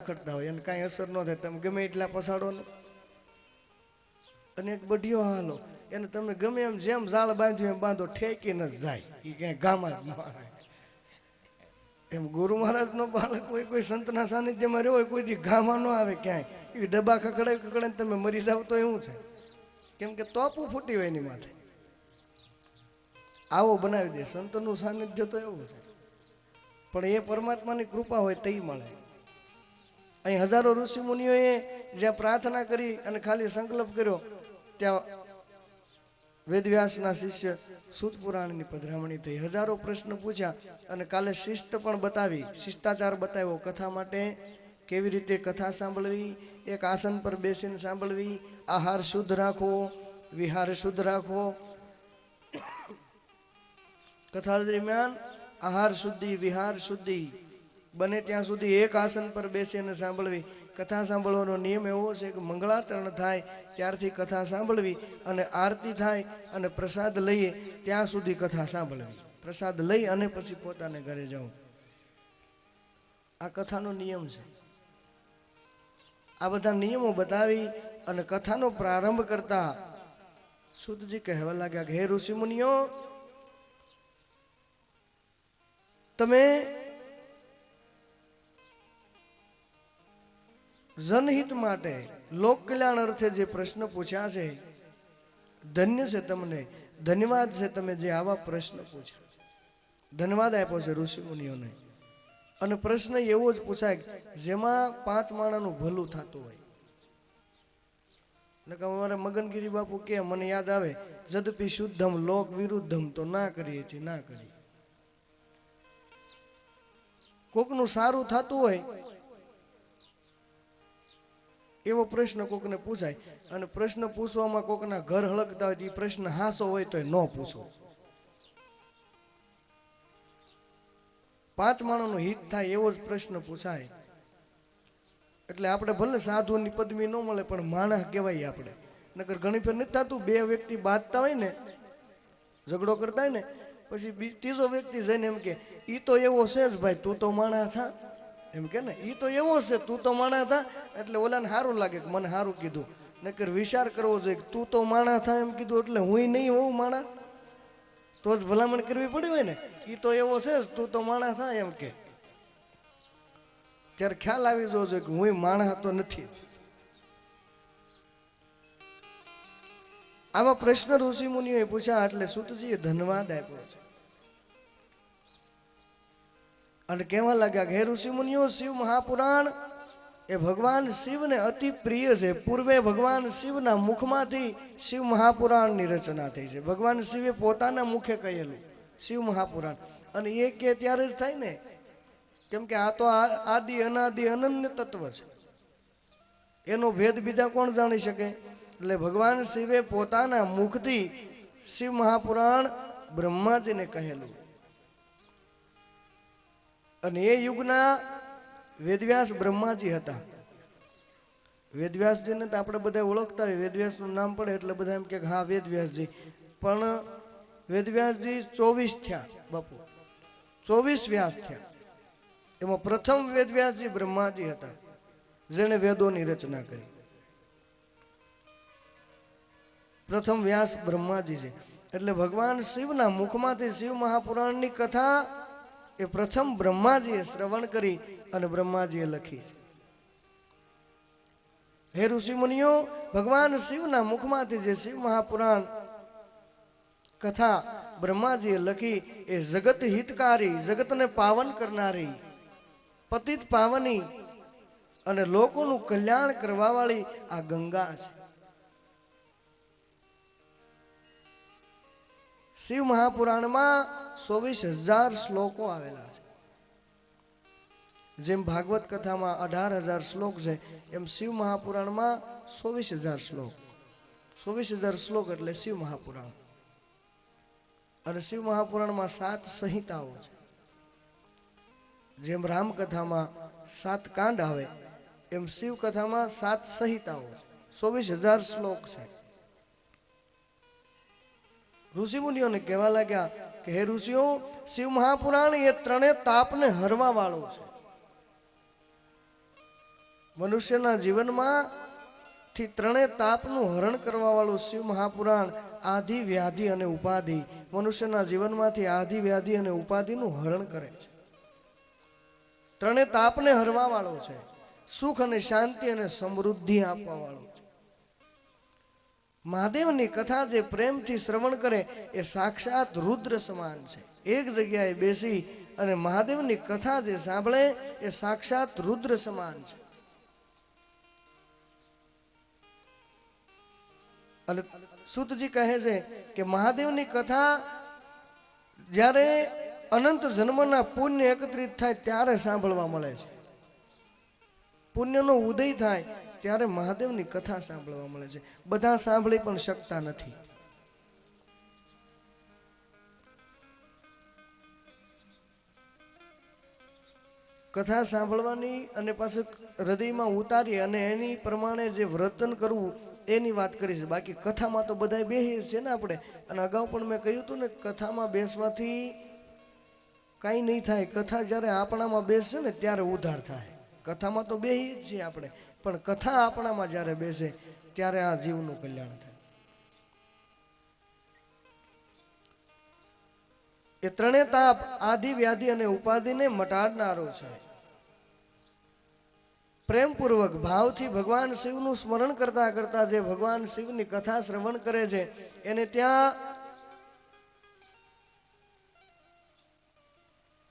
રખડતા હોય એને કાંઈ અસર ન થાય, તમે ગમે એટલા પસાડો ને. અને એક બઢિયો હાલો એને તમે ગમે એમ જેમ ઝાડ બાંધ્યું એમ બાંધો, ઠેકીને જ જાય, એ ક્યાંય ગામાં જ ન આવે. એમ ગુરુ મહારાજ નો બાળક કોઈ સંતના સાનિધ્યમાં રહ્યો હોય કોઈ દી ગામાં ન આવે ક્યાંય. એ ડબ્બા ખકડાય ખકડાય તમે મરી જાવ તો એવું છે, કેમ કે તોપું ફૂટી હોય એની માથે. આવો બનાવી દે સંતનું સાનિધ્ય તો એવું છે. પણ એ પરમાત્માની કૃપા હોય તે મળે. અહીં હજારો ઋષિ મુનિઓએ જ્યાં પ્રાર્થના કરી અને ખાલી સંકલ્પ કર્યો ત્યાં વેદવ્યાસના શિષ્ય સૂત પુરાણની પધરામણી થઈ. હજારો પ્રશ્ન પૂછ્યા અને કાલે શિસ્ત પણ બતાવી, શિષ્ટાચાર બતાવ્યો. કથા માટે કેવી રીતે કથા સાંભળવી, એક આસન પર બેસીને સાંભળવી, આહાર શુદ્ધ રાખવો, વિહાર શુદ્ધ રાખવો. કથા દરમિયાન આહાર શુદ્ધિ, વિહાર શુદ્ધિ બને ત્યાં સુધી એક આસન પર બેસીને સાંભળવી. કથા સાંભળવાનો નિયમ એવો છે કે મંગળાચરણ થાય ત્યારથી કથા સાંભળવી અને આરતી થાય અને પ્રસાદ લઈએ ત્યાં સુધી કથા સાંભળવી. પ્રસાદ લઈ અને પછી પોતાને ઘરે જવું. આ કથાનો નિયમ છે. આ બધા નિયમો બતાવી અને કથાનો પ્રારંભ કરતા સૂતજી કહેવા લાગ્યા કે હે ઋષિ મુનિઓ, તમે જનહિત માટે લોક કલ્યાણ અર્થે જે પ્રશ્ન પૂછ્યા છે, ધન્ય છે તમને, ધન્યવાદ છે તમે જે આવા પ્રશ્ન પૂછ્યા. ધન્યવાદ આપ્યો છે ઋષિ મુનિઓને. અને પ્રશ્ન એવો જ પૂછાય જેમાં 5 માણાનું ભલું થતું હોય. અમારે મગનગીરી બાપુ કે મને યાદ આવે, જદપી શુદ્ધમ લોક વિરુદ્ધમ, તો ના કરીએ છીએ, ના કરીએ. કોકનું સારું થતું હોય એવો પ્રશ્ન કોકને પૂછાય અને પ્રશ્ન પૂછવામાં કોકના ઘર હળગતા હોય, એ પ્રશ્ન હાસો હોય તો ન પૂછો. 5 માણસનું હિત થાય એવો જ પ્રશ્ન પૂછાય. એટલે આપણે ભલે સાધુની પદવી ન મળે પણ માણસ કહેવાય આપણે. નકર ઘણી ફેર નથી થતું, 2 વ્યક્તિ બાંધતા હોય ને, ઝઘડો કરતા હોય ને, પછી ત્રીજો વ્યક્તિ જઈને એમ કે ઈ તો એવો છે જ ભાઈ, તું તો માણસ થા. એમ કે ને ઈ તો એવો છે, તું તો માણસ થા. એટલે ઓલાને સારું લાગે કે મને સારું કીધું. નકર વિચાર કરવો જોઈએ કે તું તો માણસ થા એમ કીધું એટલે હું નહીં હોઉં માણસ, તો જ ભલામણ કરવી પડી હોય ને. ઈ તો એવો છે જ, તું તો માણસ થા એમ કે. ત્યારે ખ્યાલ આવી જવો જોઈએ કે હું માણસ તો નથી. આવા પ્રશ્ન ઋષિ મુનિઓએ પૂછ્યા એટલે સૂતજીએ ધન્યવાદ આપ્યો છે અને કહેવા લાગ્યા કે હે ઋષિ મુનિઓ, શિવ મહાપુરાણ એ ભગવાન શિવને અતિ પ્રિય છે. પૂર્વે ભગવાન શિવના મુખમાંથી શિવ મહાપુરાણની રચના થઈ છે. ભગવાન શિવે પોતાના મુખે કહેલું શિવ મહાપુરાણ. અને એ કે ત્યારે જ થાય ને, કેમ કે આ તો આદિ અનાદિ અનન્ય તત્વ છે, એનો ભેદ બીજા કોણ જાણી શકે. એટલે ભગવાન શિવે પોતાના મુખથી શિવ મહાપુરાણ બ્રહ્માજીને કહેલું. અને એ યુગના વેદવ્યાસ બ્રહ્માજી હતા. વેદવ્યાસજીને તો આપણે બધા ઓળખતા હોય, વેદવ્યાસનું નામ પડે એટલે બધા એમ કે હા વેદવ્યાસજી. પણ વેદવ્યાસજી 24 થયા બાપુ, 24 વ્યાસ થયા. એમાં પ્રથમ વેદવ્યાસજી બ્રહ્માજી હતા, જેણે વેદોની રચના કરી. પ્રથમ વ્યાસ બ્રહ્માજી છે. એટલે ભગવાન શિવના મુખમાંથી શિવ મહાપુરાણની કથા એ પ્રથમ બ્રહ્માજીએ શ્રવણ કરી અને બ્રહ્માજીએ લખી છે. હે ઋષિ મુનિઓ, ભગવાન શિવના મુખમાંથી જે શિવ મહાપુરાણ કથા બ્રહ્માજીએ લખી એ જગત હિતકારી, જગતને પાવન કરનારી, પતિત પાવની અને લોકોનું કલ્યાણ કરવા વાળી આ ગંગા છે. શિવ મહાપુરાણમાં 24,000 શ્લોકો આવેલા છે. જેમ ભાગવત કથામાં 18,000 શ્લોક છે, એમ શિવ મહાપુરાણમાં 24,000 શ્લોક. 24,000 શ્લોક એટલે શિવ મહાપુરાણ. અને શિવ મહાપુરાણમાં 7 સંહિતાઓ છે. જેમ રામકથામાં 7 કાંડ આવે એમ શિવ કથામાં 7 સંહિતાઓ છે. 24,000 શ્લોક છે. ઋષિ મુનિઓને કહેવા લાગ્યા કે હે ઋષિઓ, શિવ મહાપુરાણ એ 3 તાપને હરવા વાળો છે. મનુષ્યના જીવનમાં થી ત્રણેય તાપનું હરણ કરવા વાળું શિવ મહાપુરાણ આધિ વ્યાધિ અને ઉપાધિ મનુષ્યના જીવનમાંથી આધિ વ્યાધિ અને ઉપાધિનું હરણ કરે છે. ત્રણેય તાપને હરવા વાળો છે. સુખ અને શાંતિ અને સમૃદ્ધિ આપવા વાળો છે. મહાદેવની કથા જે પ્રેમથી શ્રવણ કરે એ સાક્ષાત રુદ્ર સમાન છે. એક જગ્યાએ બેસી અને મહાદેવની કથા જે સાંભળે એ સાક્ષાત રુદ્ર સમાન છે. અને સૂતજી કહે છે કે મહાદેવની કથા જ્યારે અનંત જન્મના પુણ્ય એકત્રિત થાય ત્યારે સાંભળવા મળે છે. પુણ્યનો ઉદય થાય ત્યારે મહાદેવની કથા સાંભળવા મળે છે. બધા સાંભળી પણ શકતા નથી. કથા સાંભળવાની અને પાછું હૃદયમાં ઉતારી અને એની પ્રમાણે જે વર્તન કરવું એની વાત કરી છે. બાકી કથામાં તો બધા બેસીએ છે ને આપણે. અને અગાઉ પણ મેં કહ્યું હતું ને, કથામાં બેસવાથી કાંઈ નહીં થાય. કથા જ્યારે આપણામાં બેસશે ને ત્યારે ઉદ્ધાર થાય. કથામાં તો બેસીએ જ છીએ આપણે, પણ કથા આપણામાં જ્યારે બેસે ત્યારે આ જીવનું કલ્યાણ થાય. એ ત્રણેય તાપ આધિ વ્યાધિ અને ઉપાધિને મટાડનારો છે. પ્રેમપૂર્વક ભાવથી ભગવાન શિવનું સ્મરણ કરતા કરતા જે ભગવાન શિવની કથા શ્રવણ કરે છે એને ત્યાં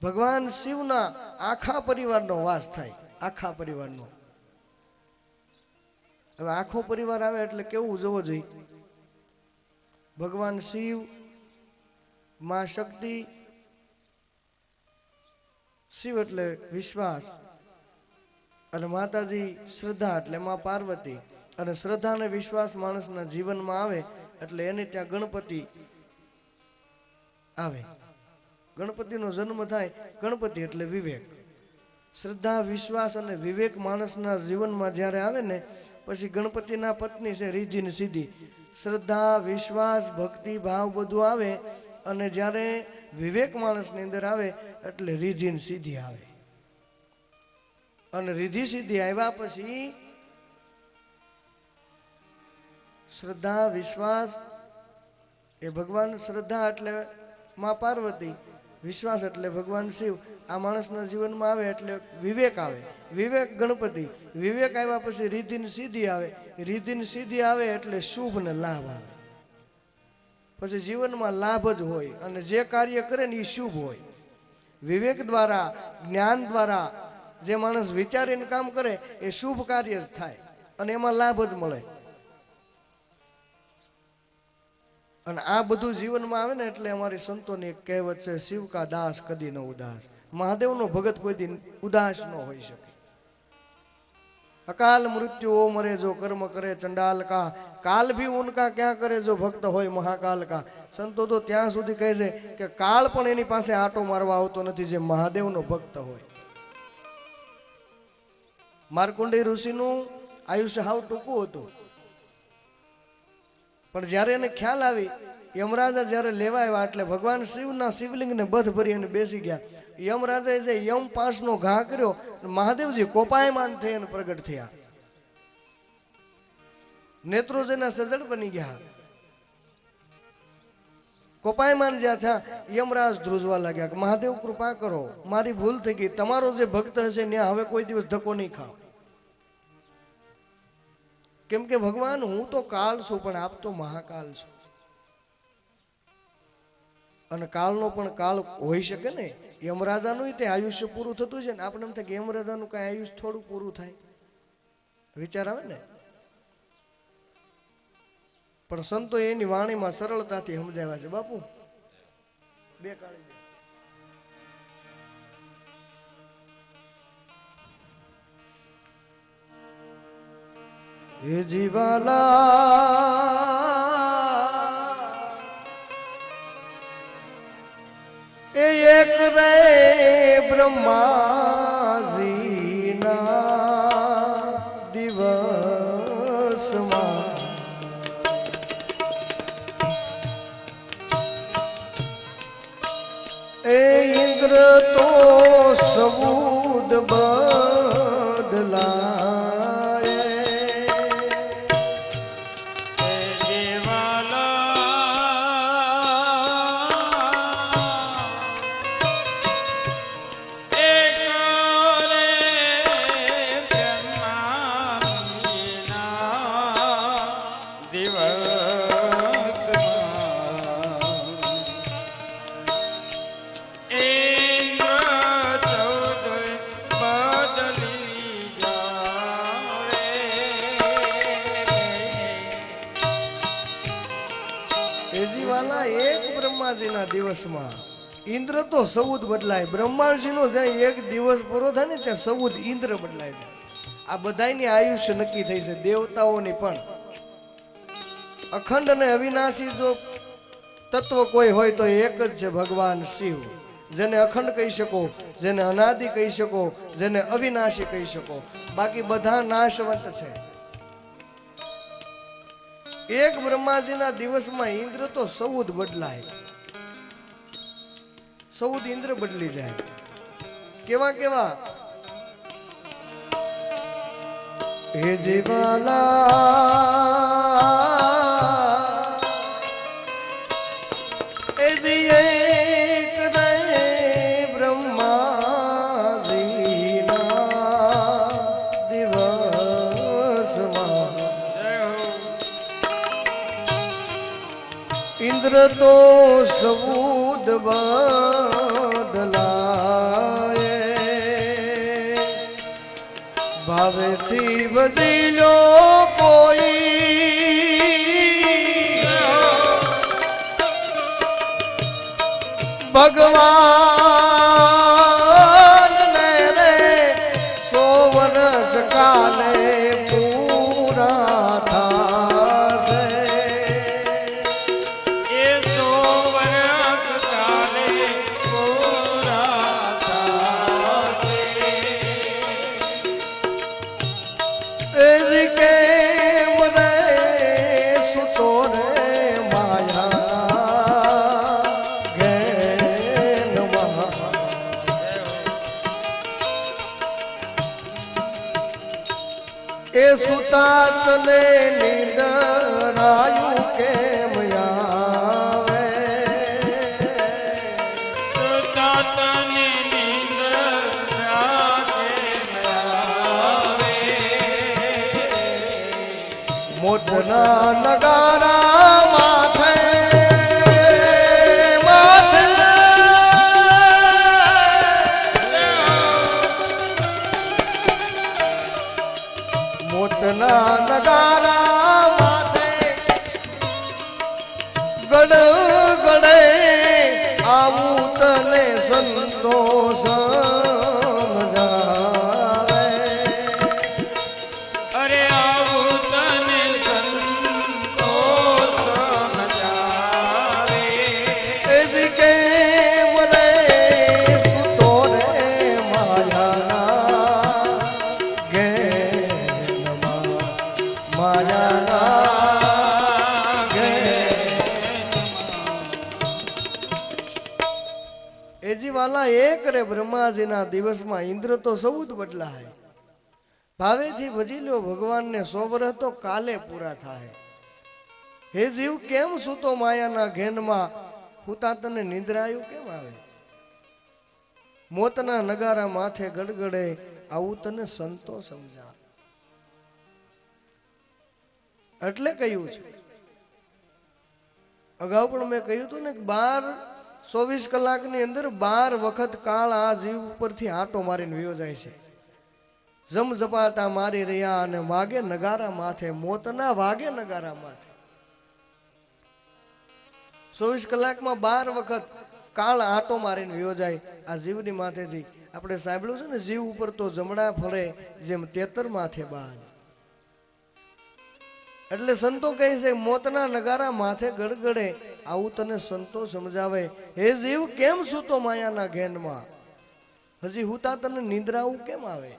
ભગવાન શિવના આખા પરિવારનો વાસ થાય. આખા પરિવારનો. હવે આખો પરિવાર આવે એટલે કેવું જોવો જોઈએ? ભગવાન શિવ, માં શક્તિ, શિવ એટલે વિશ્વાસ, અને માતાજી શ્રદ્ધા એટલે માં પાર્વતી. અને શ્રદ્ધા અને વિશ્વાસ માણસના જીવનમાં આવે એટલે એને ત્યાં ગણપતિ આવે. ગણપતિનો જન્મ થાય. ગણપતિ એટલે વિવેક. શ્રદ્ધા, વિશ્વાસ અને વિવેક માણસના જીવનમાં જ્યારે આવે ને પછી ગણપતિના પત્ની છે રિદ્ધિ ને સિદ્ધિ. શ્રદ્ધા, વિશ્વાસ, ભક્તિ ભાવ બધું આવે અને જ્યારે વિવેક માણસની અંદર આવે એટલે રિદ્ધિ ને સિદ્ધિ આવે. અને રિદ્ધિ સિદ્ધિ આવ્યા પછી શ્રદ્ધા, વિશ્વાસ એ ભગવાન, શ્રદ્ધા એટલે માં પાર્વતી, વિશ્વાસ એટલે ભગવાન શિવ. આ માણસના જીવનમાં આવે એટલે વિવેક આવે. વિવેક ગણપતિ. વિવેક આવ્યા પછી રિદ્ધિ ને સિદ્ધિ આવે. રિદ્ધિ ને સિદ્ધિ આવે એટલે શુભ ને લાભ આવે. પછી જીવનમાં લાભ જ હોય અને જે કાર્ય કરે ને એ શુભ હોય. વિવેક દ્વારા, જ્ઞાન દ્વારા જે માણસ વિચારીને કામ કરે એ શુભ કાર્ય જ થાય અને એમાં લાભ જ મળે. અને આ બધું જીવનમાં આવે ને એટલે અમારી સંતોની એક કહેવત છે, શિવ કા દાસ કદી ન ઉદાસ. મહાદેવનો ભગત કોઈ દી ઉદાસ ન હોઈ શકે. અકાલ મૃત્યુ ઓ મરે જો કર્મ કરે ચંડાલ કા, કાલ ભી ઉનકા ક્યાં કરે જો ભક્ત હોય મહાકાલ કા. સંતો તો ત્યાં સુધી કહે છે કે કાળ પણ એની પાસે આટો મારવા આવતો નથી જે મહાદેવનો ભક્ત હોય. માર્કુંડેય ઋષિનું આયુષ્ય હાવ ટૂંકું હતું, પણ જ્યારે એને ખ્યાલ આવી, યમરાજા જ્યારે લેવા આવ્યા એટલે ભગવાન શિવના શિવલિંગને બધ ભરી અને બેસી ગયા. યમરાજાએ જે યમ પાસનો ઘા કર્યો, મહાદેવજી કોપાયમાન થઈ અને પ્રગટ થયા. નેત્રો જેના સજળ બની ગયા. કોપાયમાન જ્યાં થયા, યમરાજ ધ્રુજવા લાગ્યા કે મહાદેવ કૃપા કરો, મારી ભૂલ થઈ ગઈ. તમારો જે ભક્ત હશે ત્યાં હવે કોઈ દિવસ ધક્કો નહીં ખાવ. કેમ કે ભગવાન હું તો કાળ છું પણ આપ તો મહાકાલ છો. અને કાળનો પણ કાળ હોઈ શકે ને. યમરાજાનું તે આયુષ્ય પૂરું થતું છે ને, આપણે એમ થાય કે યમરાજાનું કઈ આયુષ્ય થોડું પૂરું થાય, વિચાર આવે ને. પણ સંતો એની વાણીમાં સરળતાથી સમજાવ્યા છે. બાપુ બે કાળી એ જીવાલા એ એક રે બ્રહ્માજીના દિવસમાં એ ઇન્દ્ર તો સબૂદ બદલા દિવસમાં ઇન્દ્ર તો 14 બદલાય. બ્રહ્માજીનો જ્યાં એક દિવસ પૂરો થાય ને ત્યાં 14 ઇન્દ્ર બદલાય જાય. આ બધાયની આયુષ્ય નક્કી થઈ છે, દેવતાઓની પણ. અખંડ અને અવિનાશી જો તત્વ કોઈ હોય તો એક જ છે, ભગવાન શિવ. જેને અખંડ કહી શકો, જેને અનાદિ કહી શકો, જેને અવિનાશી કહી શકો. બાકી બધા નાશવંત છે. એક બ્રહ્માજીના દિવસમાં ઇન્દ્ર તો 14 બદલાય, 14 ઇન્દ્ર બદલી જાય. કેવા કેવા? હે જીવાલા એ જી એક રે બ્રહ્માજીના દિવસમાં ઇન્દ્ર તો 14 બદલાય. ભાવેથી ભજી લો કોઈ ભગવાન ને રે 100 વર્ષ કાલે પૂરા થાશે. એ 100 વર્ષ કાલે પૂરા થાશે. એજી કેમ રે સુતો રે માયા ઘેનમાં. એ સુતા તને નિંદરાયું કેમ આવે? સુતા તને નિંદ્રા કેમ આવે? મોટના નગારા માથે માથે મોટના નગારા માથે ગડ ગડે આવું તને સંતોષ સમજાવે. અરે આવું તને સંતોષ સમજાવે. એજી કેમ રે સુતો રે માયાના ઘેરમાં, માયાના ઘેર. એજી વાલા એક રે બ્રહ્માજીના દિવસમાં ઇન્દ્ર તો 14 બદલાય. ભાવેથી ભજી લ્યો ભગવાનને 100 વર્ષ તો કાલે પૂરા થાય. હે જીવ કેમ સૂતો માયાના ઘેનમાં, હુતા તને નિંદ્રાયું કેમ આવે? મોતના નગારા માથે ગડગડે આવું તને સંતો સમજા. એટલે કહ્યું છે, અગાઉ પણ મેં કહ્યું હતું ને કે 24 કલાકની અંદર 12 વખત કાળ આ જીવ ઉપરથી આંટો મારીને વયો જાય છે. જમ ઝપાટા મારી રહ્યા અને વાગે નગારા માથે, મોતના વાગે નગારા માથે. 24 કલાકમાં 12 વખત કાળ આંટો મારીને વયો જાય આ જીવની માથેથી. આપણે સાંભળ્યું છે ને, જીવ ઉપર તો જમણા ફરે જેમ 73 માથે બાજ. એટલે સંતો કહે છે મોતના નગારા માથે ગડગડે આવું તને સંતો સમજાવે. હે જીવ કેમ સૂતો માયાના ઘેનમાં, હજી હુતા તને નિંદ્રાવું કેમ આવે?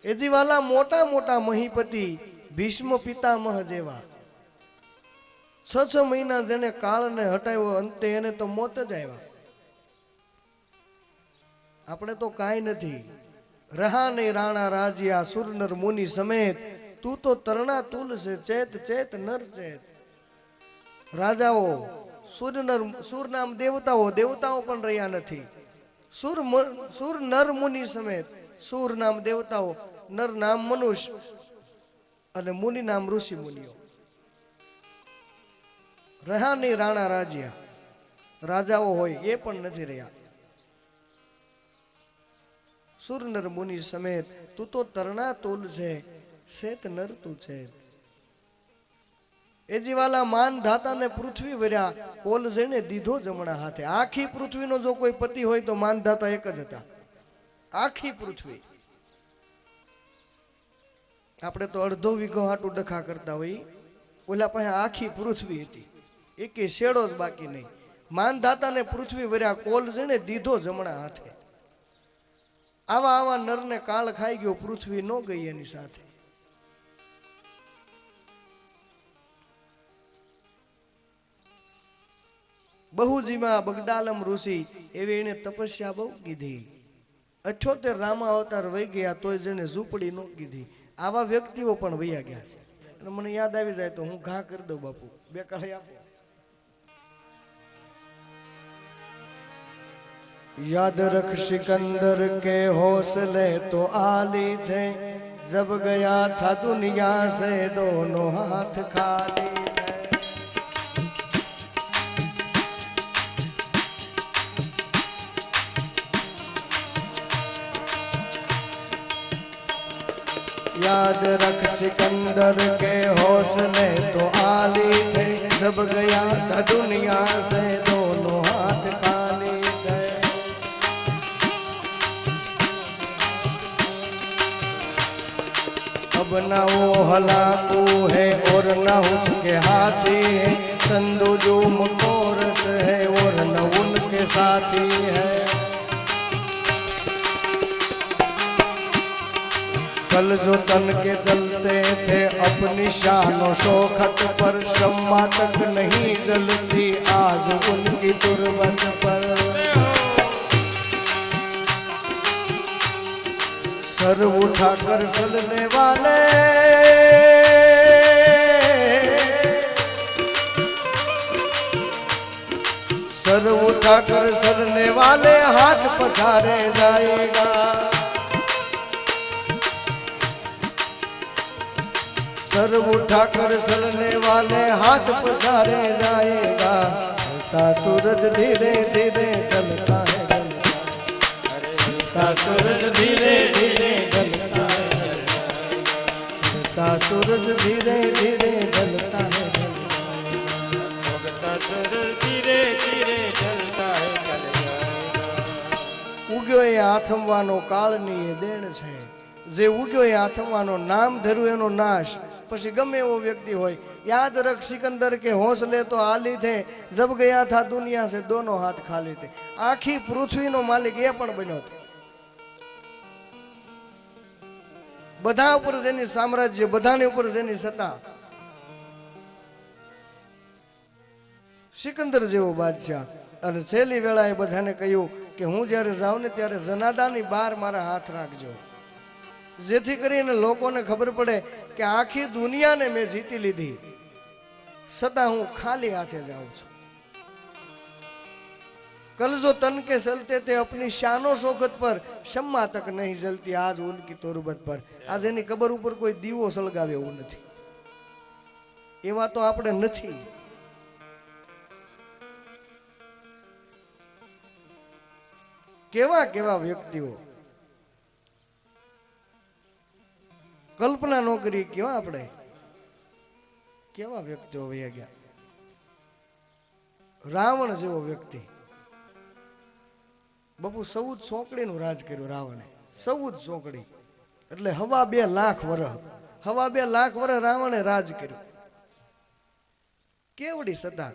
એજી વાલા મોટા મોટા મહીપતિ ભીષ્મ પિતામહ જેવા 6 મહિના જેને કાળને હટાવ્યો, અંતે એને તો મોત જ આવ્યા. આપણે તો કાંઈ નથી. રહા નહીં રાણા રાજ્યા સુરનર મુનિ સમેત, તું તો તરણા તુલ છે ચેત ચેત નર ચેત. રાજાઓ સુર નામ દેવતાઓ પણ રહ્યા નથી. સુર નર મુનિ સમેત, સુર નામ દેવતાઓ, નર નામ મનુષ્ય અને મુનિ નામ ઋષિ મુનિઓ. રહ્યા નહીં રાણા રાજ્યા, રાજાઓ હોય એ પણ નથી રહ્યા. સુર નર મુનિ સમેત, તું તો તરણા તોલ છે શેત નર તું છે. એજીવાલા માન ધાતાને પૃથ્વી વર્યા કોલ જઈને દીધો જમણા હાથે. આખી પૃથ્વીનો જો કોઈ પતિ હોય તો માન ધાતા એક જ હતા. આખી પૃથ્વી. આપણે તો અડધો વીઘો હાટું ડખા કરતા હોય, ઓલા પાસે આખી પૃથ્વી હતી, એકે શેડો જ બાકી નહીં. માન ધાતાને પૃથ્વી વર્યા કોલ જઈને દીધો જમણા હાથે. આવા આવા નરને કાળ ખાઈ ગયો, પૃથ્વી ન ગઈ એની સાથે. બહુજીમાં બગડાલમ ઋષિ એવી એને તપસ્યા બહુ કીધી. 78 રામા અવતાર વહી ગયા તોય જેને ઝૂંપડી નો કીધી. આવા વ્યક્તિઓ પણ વૈયા ગયા છે. અને મને યાદ આવી જાય તો હું ઘા કરી દઉં બાપુ, બે કાળી આપો. याद रख सिकंदर के हौसले तो आली थे, जब गया था दुनिया से दोनों हाथ खाली थे. याद रख सिकंदर के हौसले तो आली थे, जब गया था दुनिया से दोनों हाथ खाली. अब न वो हलाकू है और न उसके हाथी है, संदू जो मकोरस है और न उनके साथी है. कल जो तन के चलते थे अपनी शानो शौकत पर, शम्मा तक नहीं जलती आज उनकी तुरबत पर. सर उठाकर चलने वाले, सर उठाकर चलने वाले हाथ पछाड़े जाएगा. सर उठाकर चलने वाले हाथ पछाड़े जाएगा. चलता सूरज धीरे धीरे ढलता है, सूरज धीरे धीरे ढलता है, चलता सूरज धीरे धीरे ढलता है, सूरज धीरे धीरे ढलता है. ઉગ્યો એ આથમવાનો કાળની એ દેણ છે. જે ઉગ્યો એ આથમવાનો, નામ ધર્યું એનો નાશ. પછી ગમે એવો વ્યક્તિ હોય, याद रख सिकंदर के हौसले तो आली थे, जब गया था दुनिया से दोनों हाथ खाली थे. आखी पृथ्वी नो मालिक એ પણ બન્યો હતો. બધા ઉપર જેની સામ્રાજ્ય, બધાની ઉપર જેની સત્તા, સિકંદર જેવો બાદશાહ. અને છેલ્લી વેળાએ બધાને કહ્યું કે હું જ્યારે જાઉં ને ત્યારે જનાદાની બહાર મારા હાથ રાખજો, જેથી કરીને લોકોને ખબર પડે કે આખી દુનિયાને મેં જીતી લીધી, છતાં હું ખાલી હાથે જાઉં છું. कल जो तन के चलते थे अपनी शानो शौकत पर, शम्मा तक नहीं जलती आज उनकी तुरबत पर. आज एनी कबर ઉપર કોઈ દીવો સળગાવે એવું નથી. એવા તો આપણે નથી. કેવા કેવા વ્યક્તિઓ, કલ્પના ન કરી કેવા આપણે કેવા વ્યક્તિઓ વયા ગયા. રાવણ જેવો વ્યક્તિ, બાપુ 14 સોકડીનું રાજ કર્યું રાવણે. 14 સોકડી એટલે 2.5 લાખ વર્ષ, 2.5 લાખ વર્ષ રાવણે રાજ કર્યું. કેવડી સત્તા.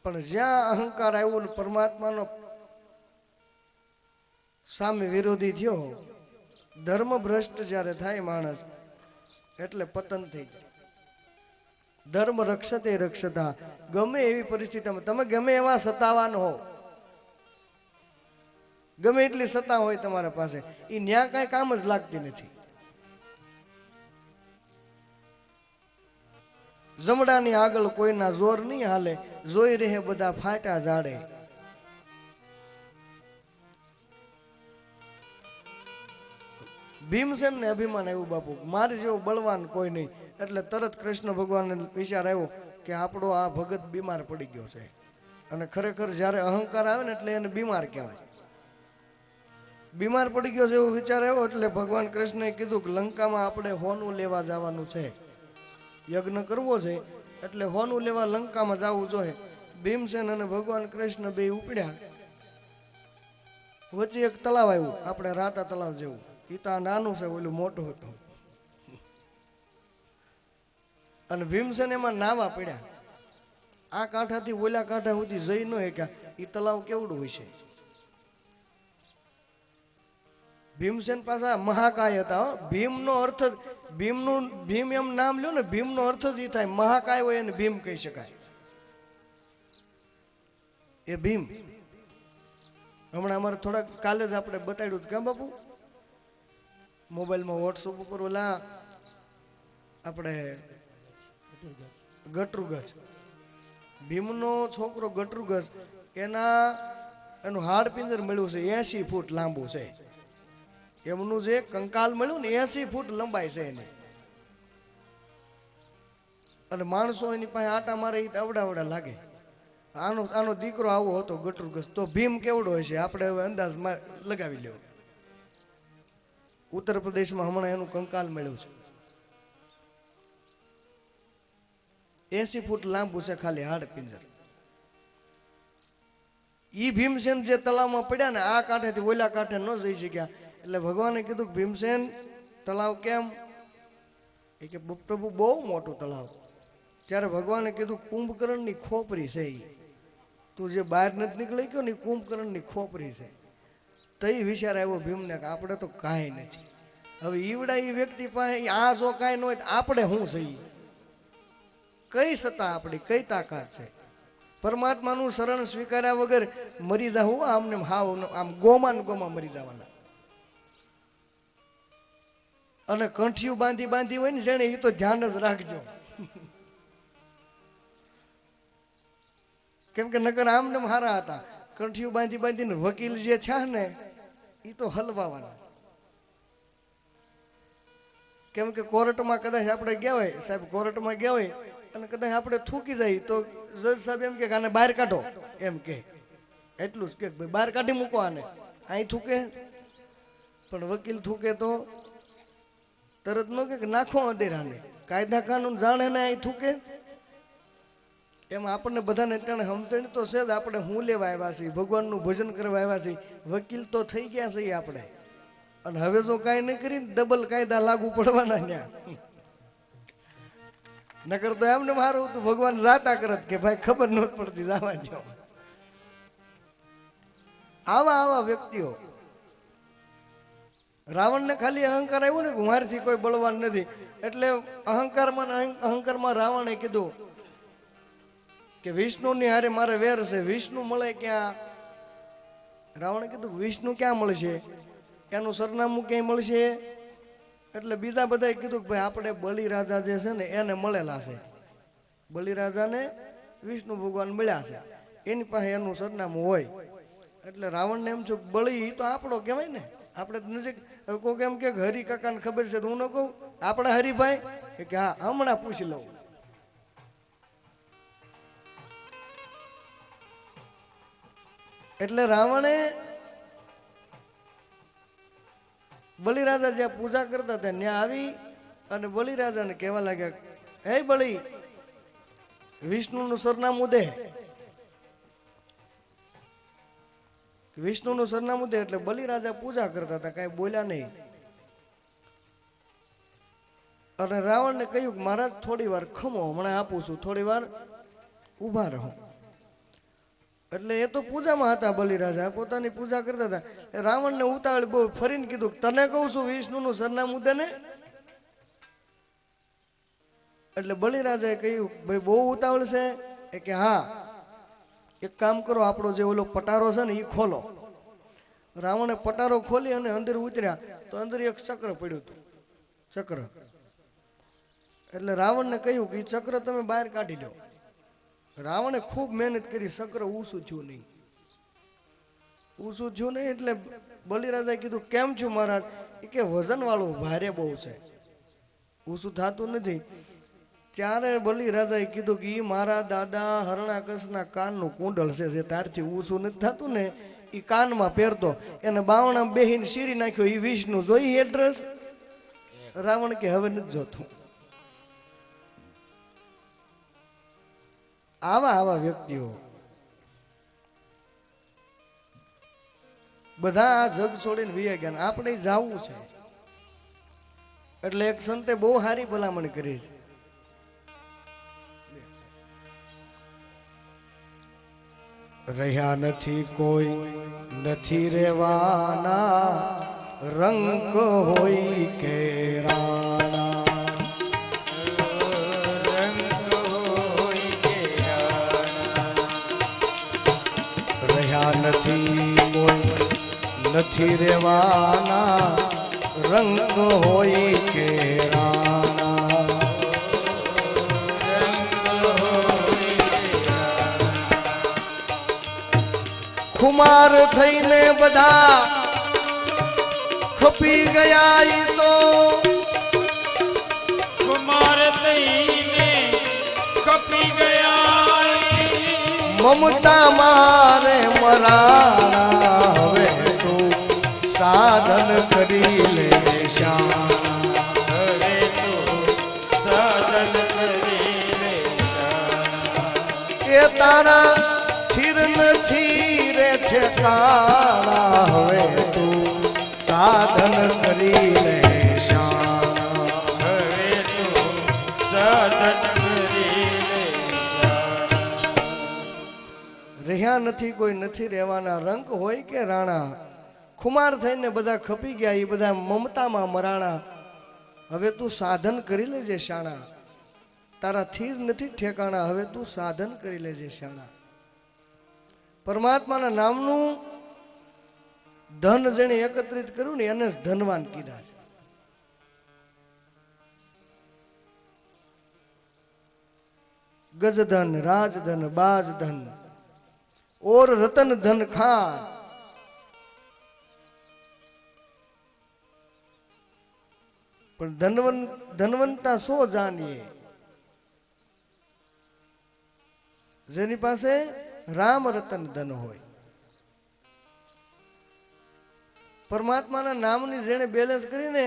પણ જ્યાં અહંકાર આવ્યો ને પરમાત્માનો સામે વિરોધી થયો, ધર્મ ભ્રષ્ટ જ્યારે થાય માણસ એટલે પતન થઈ જાય. ધર્મ રક્ષતે રક્ષતા. ગમે એવી પરિસ્થિતિમાં તમે ગમે એવા સત્તાવાન હો, ગમે એટલી સત્તા હોય તમારા પાસે, એ ન્યા કાંઈ કામ જ લાગતી નથી. જમડાની આગળ કોઈના જોર નહીં હાલે, જોઈ રહે બધા ફાટા ઝાડે. ભીમસેન ને અભિમાન આવ્યું બાપુ, મારે જેવો બળવાન કોઈ નહીં. એટલે તરત કૃષ્ણ ભગવાનને વિચાર આવ્યો કે આપણો આ ભગત બીમાર પડી ગયો છે. અને ખરેખર જ્યારે અહંકાર આવે ને એટલે એને બીમાર કહેવાય. બીમાર પડી ગયો છે એવો વિચાર આવ્યો એટલે ભગવાન કૃષ્ણએ કીધું કે લંકામાં આપણે હોનું લેવા જવાનું છે. યજ્ઞ કરવો છે એટલે હોનું લેવા લંકામાં જવું જોઈએ. ભીમસેન અને ભગવાન કૃષ્ણ બે ઉપડ્યા. વચ્ચે એક તળાવ આવ્યું, આપણે રાતા તળાવ જેવું. ઈ તો આ નાનું છે, ઓલું મોટું હતું. અને ભીમસેન એમાં નાવા પડ્યા. આ કાંઠાથી ઓલા કાંઠા સુધી જઈ ન શક્યા. ઈ તળાવ કેવડું હોય છે. ભીમસેન પાછા મહાકાય હતા. ભીમનો અર્થ ભીમ એમ નામ લ્યો ને, ભીમનો અર્થ જ ઈ થાય. મહાકાય હોય એને ભીમ કહી શકાય. એ ભીમ હમણાં અમારે થોડાક કાલે જ આપણે બતાડ્યું હતું. કેમ બાપુ મોબાઈલમાં વોટ્સઅપ ઉપર ઓલા આપણે ગટરુગજ, ભીમનો છોકરો ગટરુગજ, એનું હાડપિંજર મળ્યું છે 80 ફૂટ લાંબુ છે. એમનું જે કંકાલ મળ્યું ને 80 ફૂટ લંબાઈ છે એની. અને માણસો એની પાસે આટા મારે એ અવડા લાગે. આનો દીકરો આવો હતો ગટરુગજ, તો ભીમ કેવડો હોય છે આપણે હવે અંદાજ લગાવી લેવો. ઉત્તર પ્રદેશમાં હમણાં એનું કંકાલ મળ્યું છે. 80 ફૂટ લાંબુ છે ખાલી હાડપિંજર. ઈ ભીમસેન જે તળાવમાં પડ્યા ને, આ કાંઠેથી ઓલા કાંઠે ન જઈ શક્યા. એટલે ભગવાને કીધું કે ભીમસેન તળાવ કેમ? એ કે પ્રભુ બહુ મોટું તળાવ. ત્યારે ભગવાને કીધું કુંભકર્ણની ખોપરી છે ઈ. તું જે બહાર નથી નીકળી ગયો ને, કુંભકર્ણની ખોપરી છે. તો એ વિચાર આવ્યો ભીમને કે આપણે તો કાંઈ નથી. હવે ઈવડા એ વ્યક્તિ પાસે આ જો કાંઈ ન હોય તો આપણે શું છે? કઈ સત્તા આપણી, કઈ તાકાત છે? પરમાત્માનું શરણ સ્વીકાર્યા વગર મરી જાવું આમને હાવ આમ ગોમાં મરી જવાના. અને કંઠિયું બાંધી હોય ને જેને, એ તો ધ્યાન જ રાખજો. કેમ કે નકર આમને હારા હતા. કંઠિયું બાંધીને વકીલ જે થયા ને, એ તો હલવાવાના. કેમ કે કોર્ટમાં કદાચ આપણે ગયા હોય, સાહેબ કોર્ટમાં ગયા હોય અને કદાચ આપણે થૂકી જાય તો જજ સાહેબ એમ કે આને બહાર કાઢો, એમ કે એટલું જ કે ભાઈ બહાર કાઢી મૂકો આને. અહીં થૂકે પણ વકીલ થૂકે તો તરત ન કે નાખો અંધેરાને. કાયદા કાનૂન જાણે ને અહીં થૂકે. એમાં આપણને બધાને કારણે સમજણ તો છે જ. આપણે હું લેવા આવ્યા છીએ, ભગવાનનું ભજન કરવા આવ્યા છીએ. વકીલ તો થઈ ગયા છીએ આપણે. અને હવે જો કાંઈ નહીં કરીને ડબલ કાયદા લાગુ પડવાના ત્યાં. નકર તો એમને મારું હતું ભગવાન જાતા કરત કે ભાઈ ખબર નહોતી પડતી, જવા દો. આવા વ્યક્તિઓ. રાવણને ખાલી અહંકાર આવ્યો ને કે મારથી કોઈ બળવાન નથી. એટલે અહંકારમાં રાવણે કીધું કે વિષ્ણુની હારે મારે વેર છે. વિષ્ણુ મળે ક્યાં? રાવણે કીધું વિષ્ણુ ક્યાં મળશે? એનું સરનામું ક્યાંય મળશે? એટલે બીજા બધાએ કીધું કે ભાઈ આપણે બલિરાજા જે છે ને એને મળેલા છે. બલિરાજાને વિષ્ણુ ભગવાન મળ્યા છે, એની પાસે એનું સરનામું હોય. એટલે રાવણને એમ છું બળી તો આપણો કહેવાય ને, આપણે નજીક. કોઈ એમ કે હરી કાકાને ખબર છે તો હું ન કહું આપણા હરિભાઈ કે હા હમણાં પૂછી લઉં. એટલે રાવણે બલિરાજા જ્યાં પૂજા કરતા હતા ત્યાં આવી અને બલિરાજાને કહેવા લાગ્યા, હે બળી, વિષ્ણુનું સરનામું દે. વિષ્ણુનું સરનામું દે. એટલે બલિરાજા પૂજા કરતા હતા, કઈ બોલ્યા નહીં. અને રાવણને કહ્યું કે મહારાજ થોડી વાર ખમો, હમણાં આપું છું, થોડી વાર ઊભા રહો. એટલે એ તો પૂજામાં હતા. બલિરાજા પોતાની પૂજા કરતા હતા. રાવણને ઉતાવળ બહુ ફરીને કીધું તને કહું છું વિષ્ણુનું સરનામું દે ને. એટલે બલિરાજાએ કહ્યું ભાઈ બહુ ઉતાવળ છે? એ કે હા. એક કામ કરો, આપણો જે ઓલો પટારો છે ને એ ખોલો. રાવણે પટારો ખોલી અને અંદર ઉતર્યા તો અંદર એક ચક્ર પડ્યું હતું. ચક્ર. એટલે રાવણને કહ્યું કે એ ચક્ર તમે બહાર કાઢી લો. રાવણે ખૂબ મહેનત કરી, ચક્ર ઊંચું થયું નહીં. એટલે બલિરાજાએ કીધું કેમ છું મહારાજ? એ કે વજન વાળું ભારે બહુ છે, ઊંચું થતું નથી. ત્યારે બલિરાજાએ કીધું કે એ મારા દાદા હરણાકશના કાનનું કુંડળ છે, જે તારથી ઊંચું નથી થતું ને એ કાનમાં પહેરતો, એને બાવણા બેહીને શીરી નાખ્યો. એ વિષ્ણુ જોઈ એડ્રેસ. રાવણ કે હવે નથી જોતું. આવા આવા વ્યક્તિઓ બધા આ જગ છોડીને વી ગયા. આપણે જાવું છે એટલે એક સંતે બહુ સારી ભલામણ કરી છે. રહ્યા નથી કોઈ નથી રેવાના, રંગ હોય કે રાણા. રહ્યા નથી કોઈ નથી રેવાના, રંગ હોય કે રાણા. ખુમાર થઈને બધા ખપી ગયા ઈ તો, કુમાર થઈને કપી ગયા. મમતા મારે મરાણા, હવે તું સાધન કરી લેજે શ્યામ. હવે તો સાધન કરી લે. એ તારા થીર નથી રે ઠેકાણા, હવે તું સાધન કરી લે શ્યામ. હવે તો સાધન કરી લે. રહ્યા નથી કોઈ નથી રહેવાના, રંગ હોય કે રાણા. ખુમાર થઈને બધા ખપી ગયા, એ બધા મમતામાં મરાણા. હવે તું સાધન કરી લેજે શાણા. તારા થીર નથી ઠેકાણા, હવે તું સાધન કરી લેજે શાણા. પરમાત્માના નામનું ધન જેને એકત્રિત કર્યું ને એને જ ધનવાન કીધા છે. ગજધન, રાજધન, બાજધન और रतन धन खान. પણ ધનવંતા સો જાણીએ, જેની પાસે રામ રતન ધન હોય. પરમાત્માના નામની જેને બેલેન્સ કરીને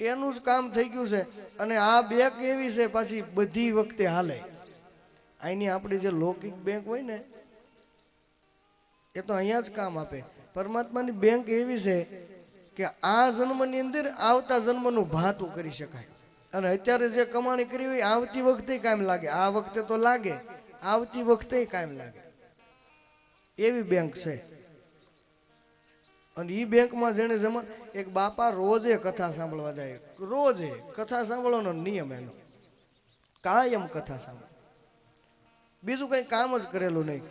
એનું જ કામ થઈ ગયું છે. અને આ બેંક એવી છે પાછી બધી વખતે હાલે. અહીંની આપણી જે લૌકિક બેંક હોય ને એ તો અહીંયા જ કામ આપે. પરમાત્માની બેંક એવી છે કે આ જન્મની અંદર આવતા જન્મનું ભાતું કરી શકાય. અને અત્યારે જે કમાણી કરી હોય આવતી વખતે કાયમ લાગે. આ વખતે તો લાગે, આવતી વખતે કાયમ લાગે. એવી બેંક છે. અને એ બેંકમાં જેને જમા એક બાપા રોજે કથા સાંભળવા જાય. રોજે કથા સાંભળવાનો નિયમ એનો, કાયમ કથા સાંભળે, બીજું કઈ કામ જ કરેલું નહીં.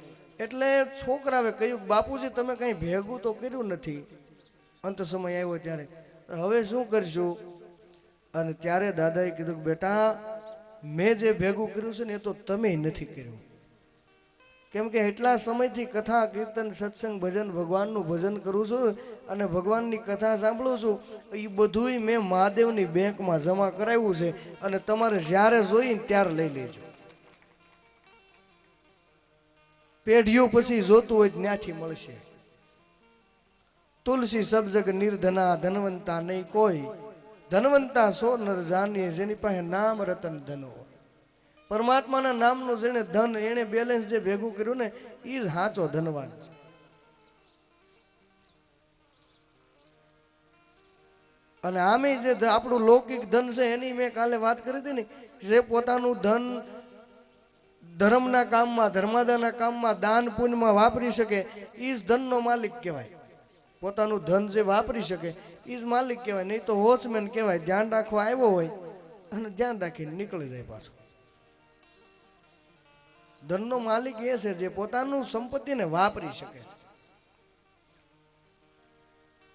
એટલે છોકરાએ કહ્યું બાપુજી તમે કઈ ભેગું તો કર્યું નથી. અંત સમય આવ્યો ત્યારે હવે શું કરશું? અને ત્યારે દાદાએ કીધું કે બેટા મેં જે ભેગું કર્યું છે ને એ તો તમે નથી કર્યું. કેમ કે એટલા સમયથી કથા કીર્તન સત્સંગ ભજન ભગવાનનું ભજન કરું છું અને ભગવાનની કથા સાંભળું છું. એ બધુંય મેં મહાદેવની બેંકમાં જમા કરાવ્યું છે. અને તમારે જ્યારે જોઈએ ત્યારે લઈ લેજો. પેઢીઓ પછી જોતું હોય ત્યાંથી મળશે. તુલસી સબ જગ નિર્ધના, ધનવંતા નહીં કોઈ, ધનવંતા સો નર જાનીએ, જેની પાસે નામ રતન ધન હોય. પરમાત્માના નામનું જેને ધન એને બેલેન્સ જે ભેગું કર્યું ને એ જ સાચો ધનવાન છે. અને આમે જે આપણું લૌકિક ધન છે એની મેં કાલે વાત કરી હતી ને, જે પોતાનું ધન ધર્મના કામમાં, ધર્માદાના કામમાં, દાન પુણ્યમાં વાપરી શકે એ જ ધનનો માલિક કહેવાય. પોતાનું ધન જે વાપરી શકે એ જ માલિક કહેવાય. નહીં તો વોચમેન કહેવાય, ધ્યાન રાખવા આવ્યો હોય અને ધ્યાન રાખીને નીકળી જાય પાછો. ધનનો માલિક એ છે જે પોતાનું સંપત્તિને વાપરી શકે.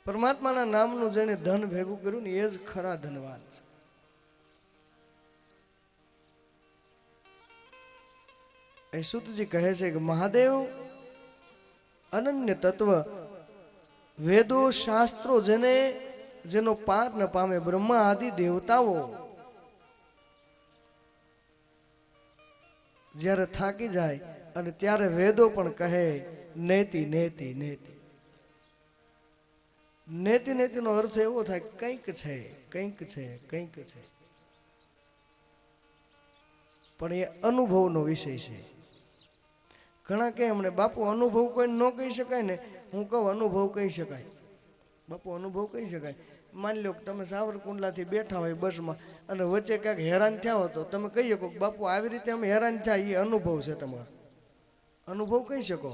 પરમાત્માના નામનું જેને ધન ભેગું કર્યું ને એ જ ખરા ધનવાન છે. એ સુતજી કહે છે કે મહાદેવ અનન્ય તત્વ, વેદો શાસ્ત્રો જેનો પાર ન પામે, બ્રહ્મા આદિ દેવતાઓ જ્યારે થાકી જાય અને ત્યારે વેદો પણ કહે નેતિ નેતિ નેતિ. નેતિ નેતિ નો અર્થ એવો થાય કંઈક છે, કંઈક છે, કંઈક છે. પણ એ અનુભવનો વિષય છે. ઘણા કહે અમને બાપુ અનુભવ કોઈ ન કહી શકાય ને, હું કહું અનુભવ કહી શકાય. બાપુ અનુભવ કહી શકાય. માની લો કે તમે સાવરકુંડલાથી બેઠા હોય બસમાં અને વચ્ચે ક્યાંક હેરાન થયા હો તો તમે કહી શકો કે બાપુ આવી રીતે અમે હેરાન થયા, એ અનુભવ છે તમારો. અનુભવ કહી શકો,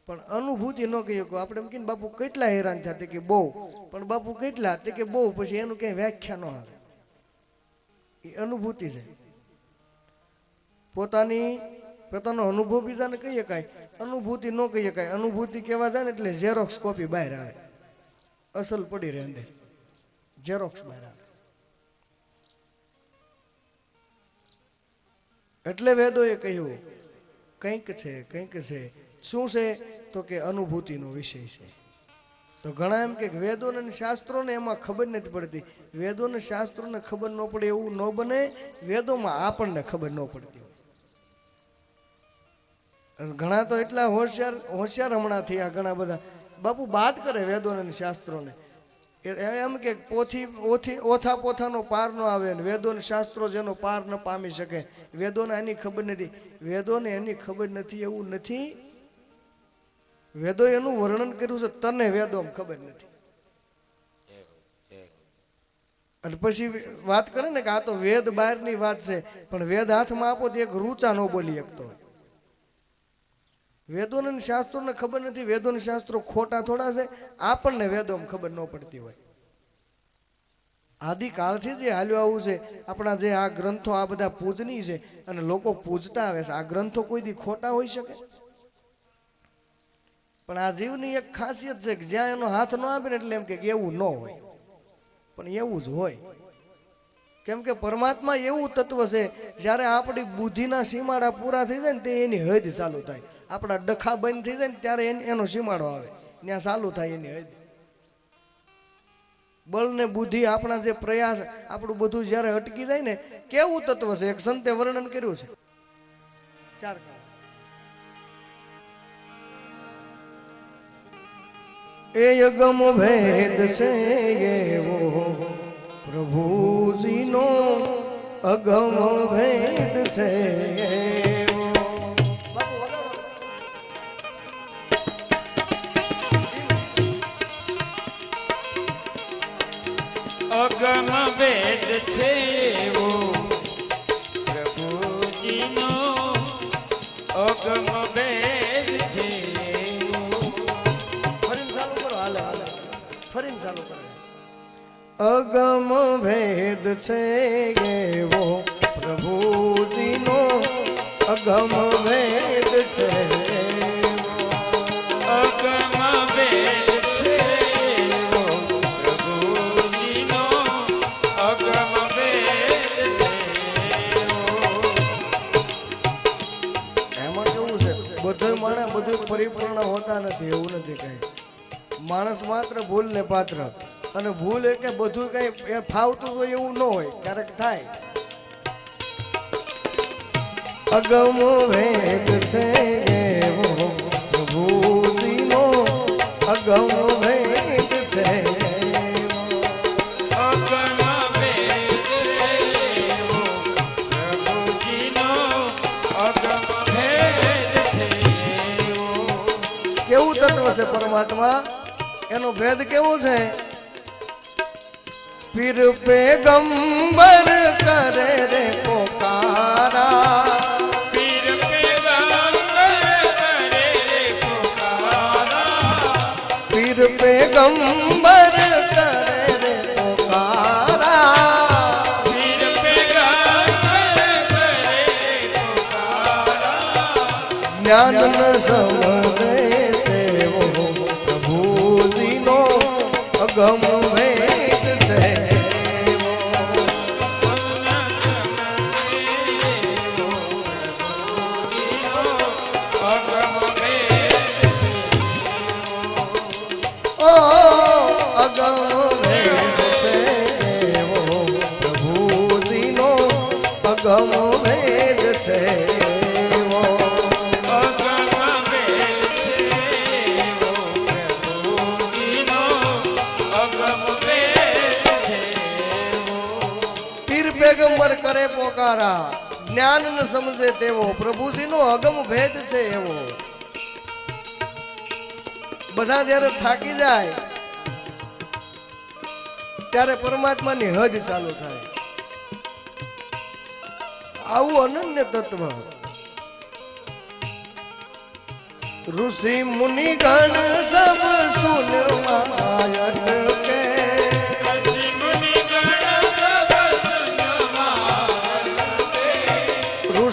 પણ અનુભૂતિ ન કહી શકો. આપણે એમ કહીને બાપુ કેટલા હેરાન થયા તે કે બહુ, પણ બાપુ કેટલા તે કે બહુ, પછી એનું ક્યાંય વ્યાખ્યા ન આવે. એ અનુભૂતિ છે. પોતાનો અનુભવ બીજાને કહી શકાય, અનુભૂતિ ન કહી શકાય. અનુભૂતિ કહેવા જાય ને એટલે ઝેરોક્સ કોપી બહાર આવે, અસલ પડી રહે અંદર, ઝેરોક્સ બહાર આવે. એટલે વેદોએ કહ્યું કંઈક છે, કંઈક છે. શું છે? તો કે અનુભૂતિનો વિષય છે. તો ઘણા એમ કે વેદોને શાસ્ત્રોને એમાં ખબર નથી પડતી. વેદોને શાસ્ત્રોને ખબર ન પડે એવું ન બને, વેદોમાં આપણને ખબર ન પડતી. ઘણા તો એટલા હોશિયાર હમણાં થયા ઘણા બધા, બાપુ વાત કરે વેદોને શાસ્ત્રોને, એમ કે ઓથા પોથાનો પાર ન આવે ને વેદોને શાસ્ત્રો જેનો પાર ન પામી શકે. વેદોને એની ખબર નથી. વેદોને એની ખબર નથી એવું નથી. વેદો એનું વર્ણન કર્યું છે, તને વેદોમાં ખબર નથી. અને પછી વાત કરે ને કે આ તો વેદ બહારની વાત છે, પણ વેદ હાથમાં આપો તો એક રૂચા ન બોલી શકતો હોય. વેદોને શાસ્ત્રોને ખબર નથી. વેદોને શાસ્ત્રો ખોટા થોડા છે, આપણને વેદોમાં ખબર ન પડતી હોય. આદિકાળથી જે હાલ્યું આવું છે. આપણા જે આ ગ્રંથો આ બધા પૂજનીય છે અને લોકો પૂજતા આવે છે. આ ગ્રંથો કોઈ દી ખોટા હોઈ શકે? પણ આ જીવની એક ખાસિયત છે કે જ્યાં એનો હાથ ન આપે ને એટલે એમ કે એવું ન હોય, પણ એવું જ હોય. કેમ કે પરમાત્મા એવું તત્વ છે, જ્યારે આપણી બુદ્ધિના સીમાડા પૂરા થઈ જાય ને તે એની હદ ચાલુ થાય. આપણા ડખા બંધ થઈ જાય ને ત્યારે એનો સીમાડો આવે, ત્યાં ચાલુ થાય એની હદ. બળ ને બુદ્ધિ આપણા જે પ્રયાસ આપણું બધું જ્યારે અટકી જાય ને, કેવું તત્વ છે. એક સંતે વર્ણન કર્યું છે. 4 એ અગમ ભેદ છે એવો પ્રભુજીનો, અગમ ભેદ છે એવો. અગમ વેદ છે એવો પ્રભુજીનો, અગમ વેદ છે એવો. ફરીને ચાલુ કરો, હાલે ફરીને ચાલુ કરો. અગમ ભેદ છે એવો પ્રભુજીનો, અગમ ભેદ છે એવો. અગમ વેદ છે એવો પ્રભુજીનો, અગમ વેદ છે એવો. એમાં કેવું છે, બધું માણસ બધું પરિપૂર્ણ હોતા નથી, એવું નથી કઈ. માણસ માત્ર ભૂલ ને પાત્ર, અને ભૂલ એટલે બધું કઈ ફાવતું હોય એવું ન હોય, ક્યારેક થાય. અગમ ભેદ છે એવો પ્રભુજીનો, અગમ ભેદ છે એવો. અગમ વેદ છે એવો પ્રભુજીનો, અગમ ભેદ છે એવો. કેવું તત્વ છે પરમાત્મા, એનો ભેદ કેવો છે? પીર પેગંબર કરે રે પોકારા, પીર પેગંબર કરે રે પોકારા, પીર પેગંબર કરે રે પોકારા, પીર પેગંબર કરે રે પોકારા. જ્ઞાન ન સમજે તેવો પ્રભુજીનો, અગમ ભેદ છે એવો. અગમ વેદ છે ઓ અગમ ભેદ છે એવો પ્રભુજીનો, અગમ ભેદ છે એવો. અગમ વેદ છે એવો પ્રભુજીનો, અગમ વેદ છે એવો. પીર પેગંબર કરે પોકારા, જ્ઞાન ન સમજે તેવો પ્રભુજીનો અગમ ભેદ છે એવો. બધા જ્યારે થાકી જાય ત્યારે પરમાત્માની હદ ચાલુ થાય. આવું અનન્ય તત્વ ઋષિ મુનિ ગણ સબ સુનમાં અટકે.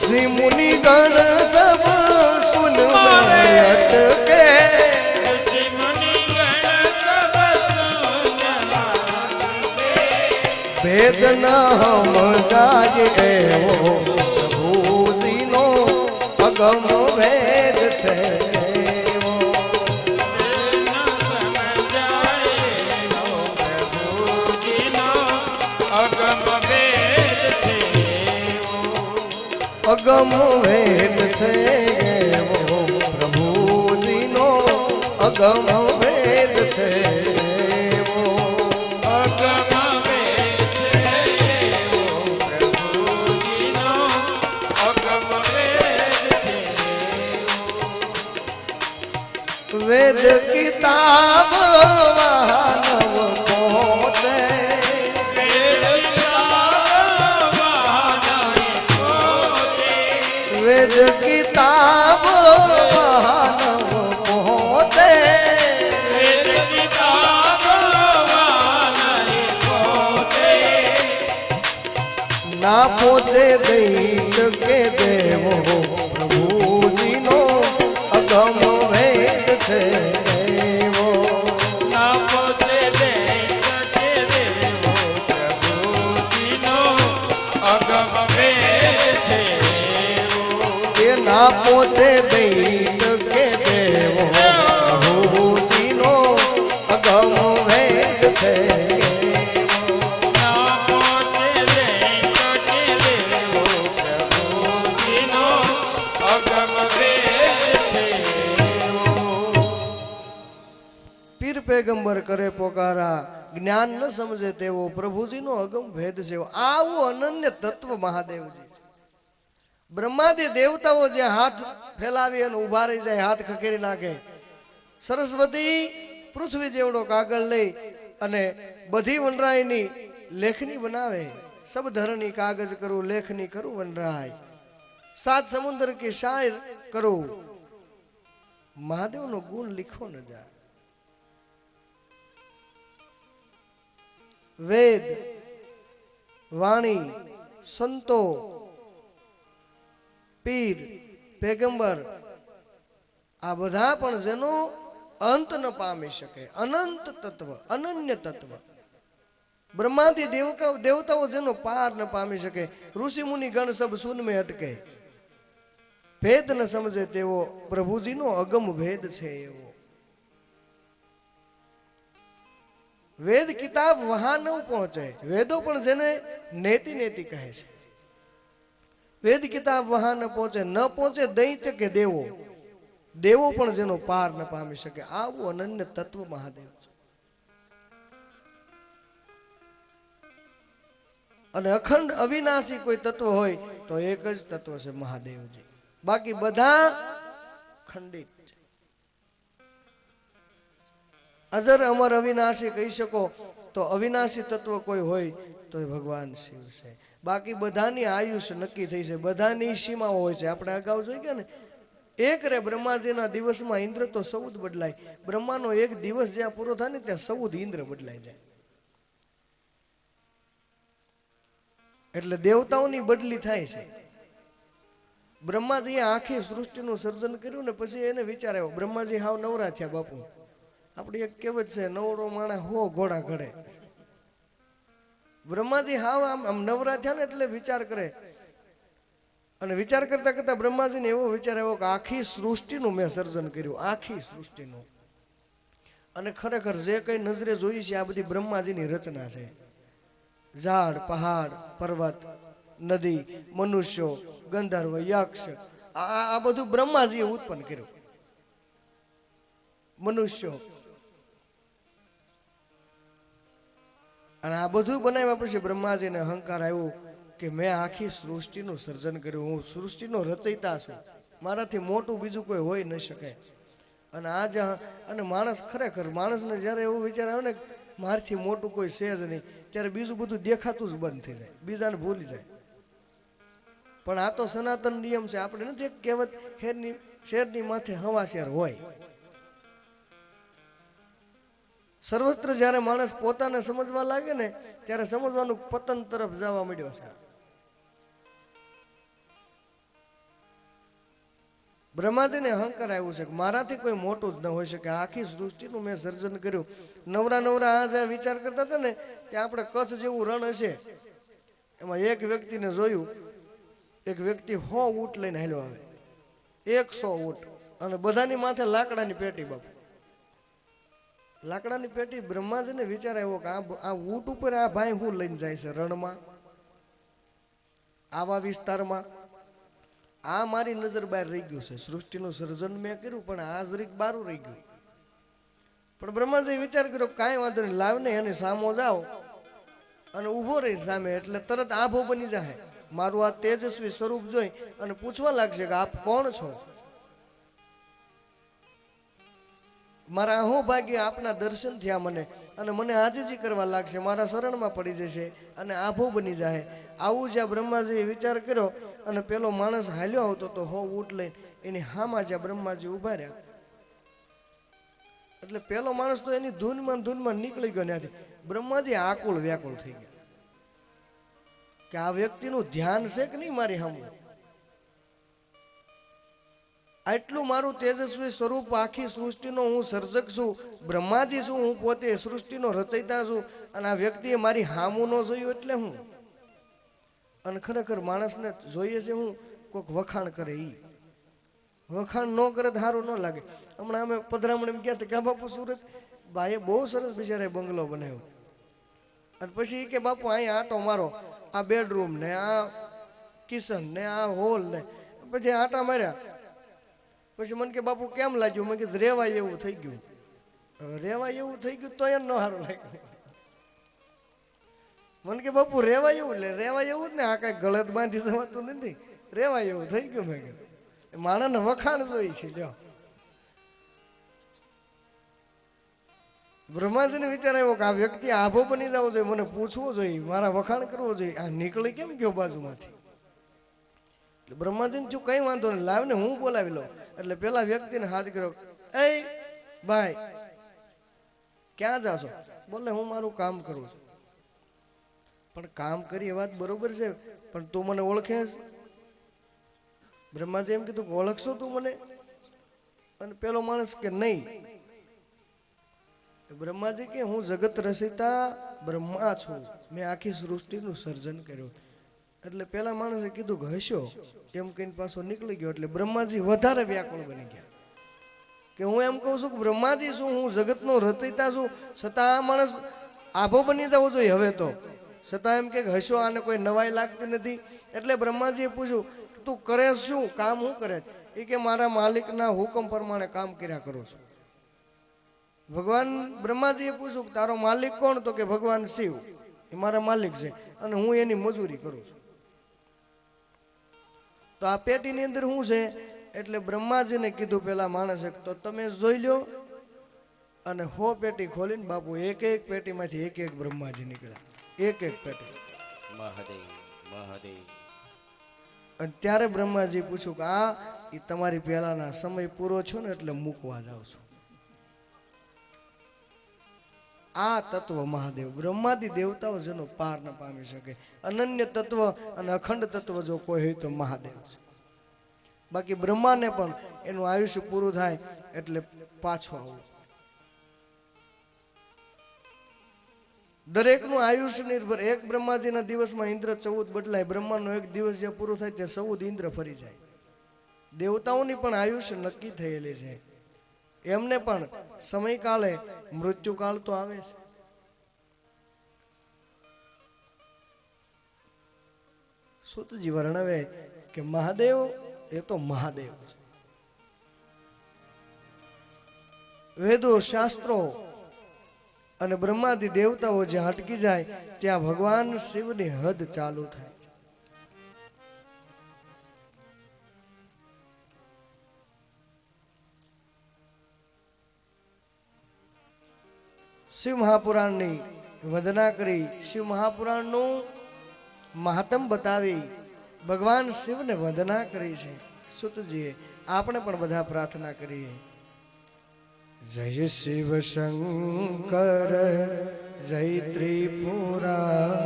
ऋषि मुनि गण सब सुन में अटके. भेद न हम जाए एवो प्रभुजी नो अगम भेद छे एवो. અગમ વેદ છે એવો પ્રભુજી નો અગમ વેદ છે એવો. વેદ કિતાબ વાનવ પોતે. વેદ કિતાબ વાનવ પોતે. ના પહોંચે દૈત કે દેવો પ્રભુજી નો અગમ વેદ છે એવો. એ ના પહોંચે દૈત કે દેવો પ્રભુજી નો અગમ વેદ છે. પીર પેગંબર કરે પોકારા જ્ઞાન ન સમજે તેવો પ્રભુજીનો અગમ ભેદ છે. આવું અનન્ય તત્વ મહાદેવજી છે. બ્રહ્માદી દેવતાઓ જે હાથ ફેલાવી અને ઉભા રહી જાય, હાથ ખખેરી નાખે. સરસ્વતી પૃથ્વી જેવડો કાગળ લઈ અને બધી વનરાયની લેખની બનાવે. સબ ધરણી કાગજ કરું લેખની કરું વનરાય, સાત સમુદ્ર की शायर करो. મહાદેવનો ગુણ લીખો ન જાય. વેદ વાણી સંતો પીર પેગંબર આ બધા પણ જેનો અંત ન પામી શકે, અનંત તત્વ અનન્ય તત્વ. બ્રહ્માદી દેવતાઓ જેનો પાર ન પામી શકે. ઋષિ મુનિ ગણ સબ સુન में અટકે. ભેદ ન સમજે તેવો પ્રભુજીનો અગમ ભેદ છે એવો. વેદ કિતાબ વહાં ન પહોંચે. વેદો પણ જેને નેતિ નેતિ કહે છે. વેદ કિતાબ વહાં ન પહોંચે દૈત્ય કે દેવો. દેવો પણ જેનો પાર ન પામી શકે. આવું અનન્ય તત્વ મહાદેવ છે. અને અખંડ અવિનાશી કોઈ તત્વ હોય તો એક જ તત્વ છે મહાદેવજી. બાકી બધા ખંડિત. અજર અમર અવિનાશી કહી શકો તો અવિનાશી તત્વ કોઈ હોય તો એ ભગવાન શિવ છે. બાકી બધાની આયુષ્ય નક્કી થઈ છે, બધાની સીમાઓ હોય છે. આપણે અગાઉ જોઈ ગયા ને, એક રે બ્રહ્માજીના દિવસમાં ઇન્દ્ર તો 14 બદલાય. બ્રહ્માનો એક દિવસ જ્યાં પૂરો થાય ને ત્યાં 14 ઇન્દ્ર બદલાઈ જાય. એટલે દેવતાઓની બદલી થાય છે. બ્રહ્માજીએ આખી સૃષ્ટિનું સર્જન કર્યું ને પછી એને વિચાર આવ્યો. બ્રહ્માજી હાવ નવરા થયા બાપુ. આપણી એક કહેવત છે, નવરો માણસ 100 ઘોડા ઘડે. બ્રહ્માજી હાવ આમ નવરા થયા ને એટલે વિચાર કરે. અને વિચાર કરતા કરતા બ્રહ્માજીને એવો વિચાર આવ્યો કે આખી સૃષ્ટિનું મેં સર્જન કર્યું, આખી સૃષ્ટિનું. અને ખરેખર જે કઈ નજરે જોઈ છે આ બધી બ્રહ્માજીની રચના છે. ઝાડ, પહાડ, પર્વત, નદી, મનુષ્યો, ગંધર્વ, યક્ષ, આ બધું બ્રહ્માજીએ ઉત્પન્ન કર્યું. મનુષ્યો અને આ બધું બનાવ્યા પછી બ્રહ્માજીને અહંકાર આવ્યો કે મેં આખી સૃષ્ટિનું સર્જન કર્યું, હું સૃષ્ટિનો રચયિતા છું, મારાથી મોટું બીજું કોઈ હોઈ ન શકે. અને આજ અને માણસ ખરેખર માણસને જ્યારે એવો વિચાર આવે ને મારથી મોટું કોઈ છે જ નહીં, ત્યારે બીજું બધું દેખાતું જ બંધ થઈ જાય, બીજાને ભૂલી જાય. પણ આ તો સનાતન નિયમ છે. આપણે નથી એક કહેવત, શેરની માથે હવા શેર હોય. સર્વત્ર જ્યારે માણસ પોતાને સમજવા લાગે ને ત્યારે સમજવાનું પતન તરફ જવા મળ્યો છે. બ્રહ્માજીને અહંકાર આવ્યું છે કે મારાથી કોઈ મોટું જ ન હોઈ શકે, આખી સૃષ્ટિનું મેં સર્જન કર્યું. નવરા નવરા આ જે વિચાર કરતા હતા ને કે આપણે કચ્છ જેવું રણ હશે, એમાં એક વ્યક્તિને જોયું, એક વ્યક્તિ 100 ઊંટ લઈને હાલ્યો આવે, 100 ઊંટ, અને બધાની માથે લાકડાની પેટી. બાપુ લાકડાની પેટી. બ્રહ્માજીને વિચાર આવ્યો કે આ ઊંટ ઉપર આ ભાઈ હું લઈને જાય છે રણમાં, આવા વિસ્તારમાં. આ મારી નજર બહાર રહી ગયું છે. સૃષ્ટિનું સર્જન મેં કર્યું પણ આ જરીક બારું રહી ગયું. પણ બ્રહ્માજીએ વિચાર કર્યો કાંઈ વાંધો નહીં, લાવ ને એની સામો જાઓ અને ઊભો રહી સામે, એટલે તરત આભો બની જાય. મારું આ તેજસ્વી સ્વરૂપ જોઈ અને પૂછવા લાગશે કે આપ કોણ છો? મારા અહોભાગ્ય આપના દર્શન થયા મને, અને મને આજીજી કરવા લાગશે, મારા શરણમાં પડી જશે અને આભો બની જાય. આવું જ્યાં બ્રહ્માજીએ વિચાર કર્યો અને પેલો માણસ હાલ્યો આવતો તો 100 ઊંટ લઈને એની હામાં જ્યાં બ્રહ્માજી ઉભા રહ્યા, એટલે પેલો માણસ તો એની ધૂનમાં નીકળી ગયો ત્યાંથી. બ્રહ્માજી આકુળ વ્યાકુળ થઈ ગયા કે આ વ્યક્તિનું ધ્યાન છે કે નહીં મારી સામે. આટલું મારું તેજસ્વી સ્વરૂપ, આખી સૃષ્ટિનો હું સર્જક છું, બ્રહ્માજી છું, હું પોતે સૃષ્ટિનો રચયિતા છું, અને આ વ્યક્તિએ મારી હામું ન જોયું એટલે હું. અને ખરેખર માણસને જોઈએ છે હું કોઈક વખાણ કરે, ઈ વખાણ ન કરે તો સારું ન લાગે. હમણાં અમે પધરામણી ગયા હતા કે બાપુ સુરત ભાઈએ બહુ સરસ બિચારે બંગલો બનાવ્યો, અને પછી કે બાપુ અહીંયા આટો મારો, આ બેડરૂમ ને આ કિચન ને આ હોલ ને, પછી આટા માર્યા. પછી મને કે બાપુ કેમ લાગ્યું? મેં કીધું રેવાય એવું થઈ ગયું. રેવાય એવું થઈ ગયું તો એમ ન સારું લાગ્યું. મને કે બાપુ રેવાય એવું, એટલે રેવાય એવું જ ને, આ કઈ ગળત બાંધી જવાતું નથી, રેવાય એવું થઈ ગયું. મેં કીધું માણસને વખાણ જોઈ છે. લ્યો, બ્રહ્માજીને વિચાર આવ્યો કે આ વ્યક્તિ આભો બની જવો જોઈએ, મને પૂછવું જોઈએ, મારા વખાણ કરવો જોઈએ. આ નીકળી કેમ ગયો બાજુમાંથી? એટલે બ્રહ્માજીને જો કઈ વાંધો નહીં, લાવ ને હું બોલાવી લઉં. એટલે પેલા વ્યક્તિને હાથ કર્યો, એ ભાઈ ક્યાં જાશો? બોલે હું મારું કામ કરું છું. પણ કામ કરી એ વાત બરોબર છે, પણ તું મને ઓળખે છે? બ્રહ્માજી એમ કીધું ઓળખશો તું મને? અને પેલો માણસ કે નહીં. બ્રહ્માજી કે હું જગત રચયિતા બ્રહ્મા છું, મેં આખી સૃષ્ટિનું સર્જન કર્યું. એટલે પેલા માણસે કીધું કે હશો, એમ કહીને પાછો નીકળી ગયો. એટલે બ્રહ્માજી વધારે વ્યાકુળ બની ગયા કે હું એમ કહું છું કે બ્રહ્માજી છું, હું જગતનો રચયિતા છું, છતાં આ માણસ આભો બની જવો જોઈએ હવે તો. છતાં એમ કે હશો, આને કોઈ નવાઈ લાગતી નથી. એટલે બ્રહ્માજીએ પૂછ્યું તું કરે શું, કામ શું કરે? એ કે મારા માલિકના હુકમ પ્રમાણે કામ કર્યા કરું છું. ભગવાન બ્રહ્માજીએ પૂછ્યું કે તારો માલિક કોણ? તો કે ભગવાન શિવ, એ મારા માલિક છે અને હું એની મજૂરી કરું છું. તો આ પેટીની અંદર શું છે? એટલે બ્રહ્માજીને કીધું પેલા માણસે, તો તમે જોઈ લો. અને 100 પેટી ખોલીને બાપુ એક એક પેટીમાંથી એક એક બ્રહ્માજી નીકળ્યા, એક એક પેટી. મહાદેવ મહાદેવ. અને ત્યારે બ્રહ્માજી પૂછ્યું કે આ એ તમારી પહેલાના સમય પૂરો છો ને એટલે મૂકવા જાવ છું. આ તત્વ મહાદેવ, બ્રહ્માદિ દેવતાઓ જેનો પાર ન પામી શકે. અનન્ય તત્વ અને અખંડ તત્વ જો કોઈ હોય તો મહાદેવ છે. બાકી બ્રહ્માને પણ એનું આયુષ્ય પૂરું થાય એટલે પાછું આવવું. દરેકનું આયુષ્ય નિર્ભર. એક બ્રહ્માજીના દિવસમાં ઇન્દ્ર 14 બદલાય, બ્રહ્માનો એક દિવસ જે પૂરો થાય તે 14 ઇન્દ્ર ફરી જાય. દેવતાઓની પણ આયુષ્ય નક્કી થયેલી છે. એમને પણ સમયકાળે મૃત્યુકાળ તો આવે છે. સૂતજી વર્ણવે કે મહાદેવ એ તો મહાદેવ છે. વેદો, શાસ્ત્રો અને બ્રહ્માદિ દેવતાઓ જ્યાં અટકી જાય ત્યાં ભગવાન શિવની હદ ચાલુ થાય છે. શિવ મહાપુરાણની વંદના કરી, શિવ મહાપુરાણનું મહાત્મ બતાવી ભગવાન શિવને વંદના કરી છે. સુતજીએ આપણે પણ બધા પ્રાર્થના કરીએ. જય શિવ શંકર જય ત્રિપુરારી,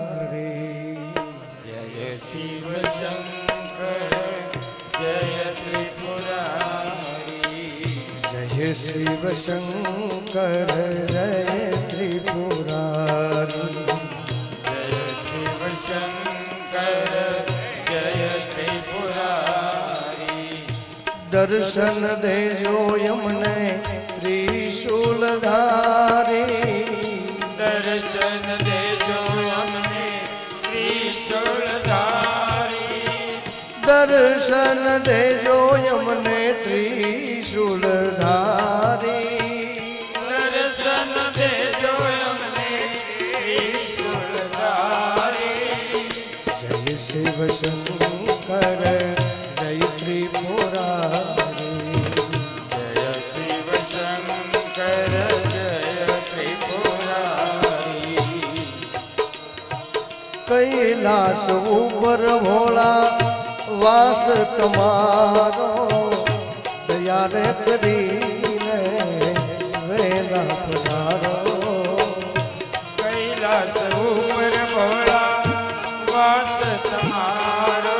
જય શિવ શંકર જય ત્રિપુરારી, જય શિવ શંકર જય ત્રિપુરારી, જય શિવ શંકર જય ત્રિપુરારી. દર્શન દેજો યમને ત્રિશૂલધારી, દર્શન દેજો અમને ત્રિશૂલધારી, દર્શન દેજો યમને ત્રિશૂલધારી, દર્શન દેજો અમને ત્રિશૂલધારી. જય શિવ શંકર જય ત્રિપુરારી, જય શિવ શંકર જય ત્રિપુરારી. કૈલાસ ઉપર ભોળા વાસ તમારો, દયા રે કરીને વેલા પધારો, કૈલાસ ઉપર ભોળા વાસ તમારો,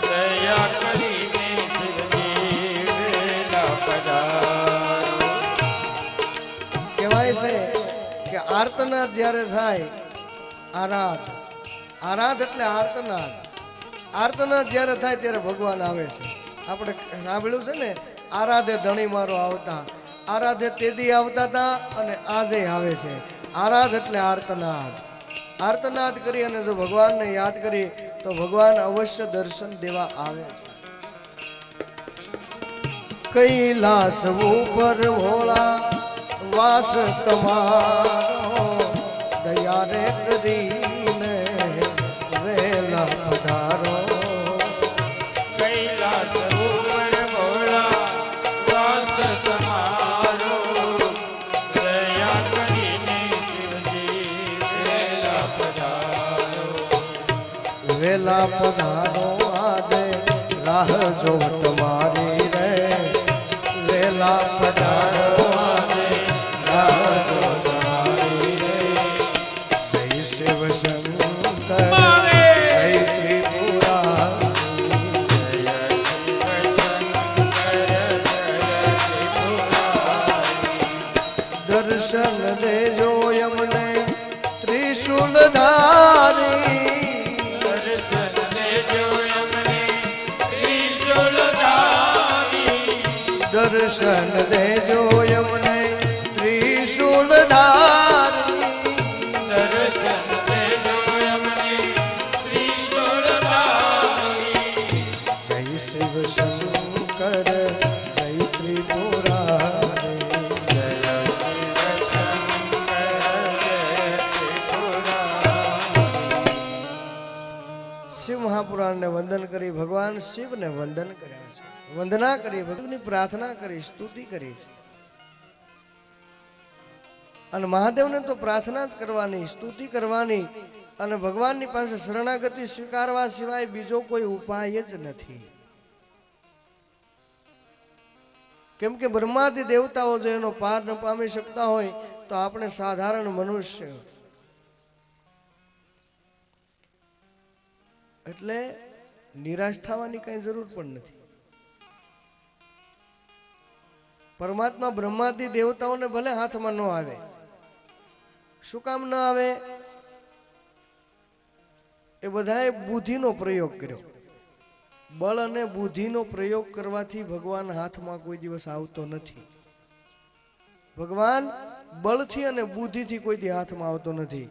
દયા કરીને શિવજી વેલા પધારો. કહેવાય છે કે આર્તનાદ જ્યારે થાય, આરાધ આરાધ એટલે આર્તનાદ, આર્તનાદ જ્યારે થાય ત્યારે ભગવાન આવે છે. આપણે સાંભળ્યું છે ને, આરાધે ધણી મારો આવતા, આરાધે તેદી આવતા હતા અને આજે આવે છે. આરાધ એટલે આર્તનાદ, આર્તનાદ કરી અને જો ભગવાનને યાદ કરીએ તો ભગવાન અવશ્ય દર્શન દેવા આવે છે. કૈલાસ ઉપર ભોળા વાસ તમારો, દયા રે કરીને વેલા પધારો, કૈલાસ ઉપર ભોળા વાસ તમારો, દયા કરીને શિવજી વેલા પધારો. વેલા પધારો આજે રાહ જો તમારી રે, વેલા પધારો આજે રાહ જો તમારી રે. જય શિવ શંકર જય ત્રિપુરારી, જય શિવ શંકર જય ત્રિપુરારી. દર્શન દેજો યમને ત્રિશૂલધારી, દર્શન દેજો અમને ત્રિશૂલધારી, દર્શન દેજો યમને ત્રિશૂલધારી, દર્શન દેજો અમને ત્રિશૂલધારી. જય શિવ શંકર જય ત્રિપુરારી, જય શિવ શંકર જય ત્રિપુરારી. શિવ મહાપુરાણને વંદન કરી ભગવાન શિવને વંદન કર્યા છે, વંદના કરી, ભગવાનની પ્રાર્થના કરી, સ્તુતિ કરી છે. અને મહાદેવને તો પ્રાર્થના જ કરવાની, સ્તુતિ કરવાની અને ભગવાનની પાસે શરણાગતિ સ્વીકારવા સિવાય બીજો કોઈ ઉપાય જ નથી. કેમ કે બ્રહ્માદિ દેવતાઓ જો એનો પાર ન પામી શકતા હોય તો આપણે સાધારણ મનુષ્ય, એટલે નિરાશ થવાની કઈ જરૂર પણ નથી. પરમાત્મા બ્રહ્માદિ દેવતાઓને ભલે હાથમાં ન આવે, શું કામ ન આવે? એ બધાએ બુદ્ધિનો પ્રયોગ કર્યો. બળ અને બુદ્ધિનો પ્રયોગ કરવાથી ભગવાન હાથમાં કોઈ દિવસ આવતો નથી. ભગવાન બળથી અને બુદ્ધિથી કોઈ દી હાથમાં આવતો નથી.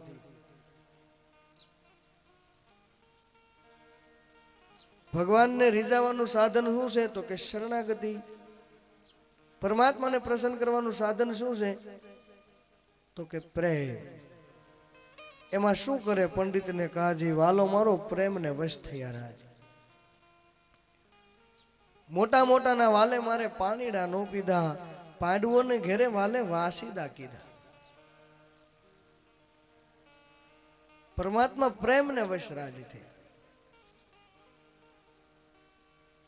ભગવાનને રીઝાવાનું સાધન શું છે? તો કે શરણાગતિ. પરમાત્માને પ્રસન્ન કરવાનું સાધન શું છે? તો કે પ્રેમ. એમાં શું કરે? પંડિતને કાજી વાલો મારો પ્રેમને વશ થયા રાજ. મોટા મોટાના વાલે મારે પાણીડા નો પીધા, પાંડવોને ઘેરે વાલે વાસીદા કીધા. પરમાત્મા પ્રેમને વશ રાજી થઈ.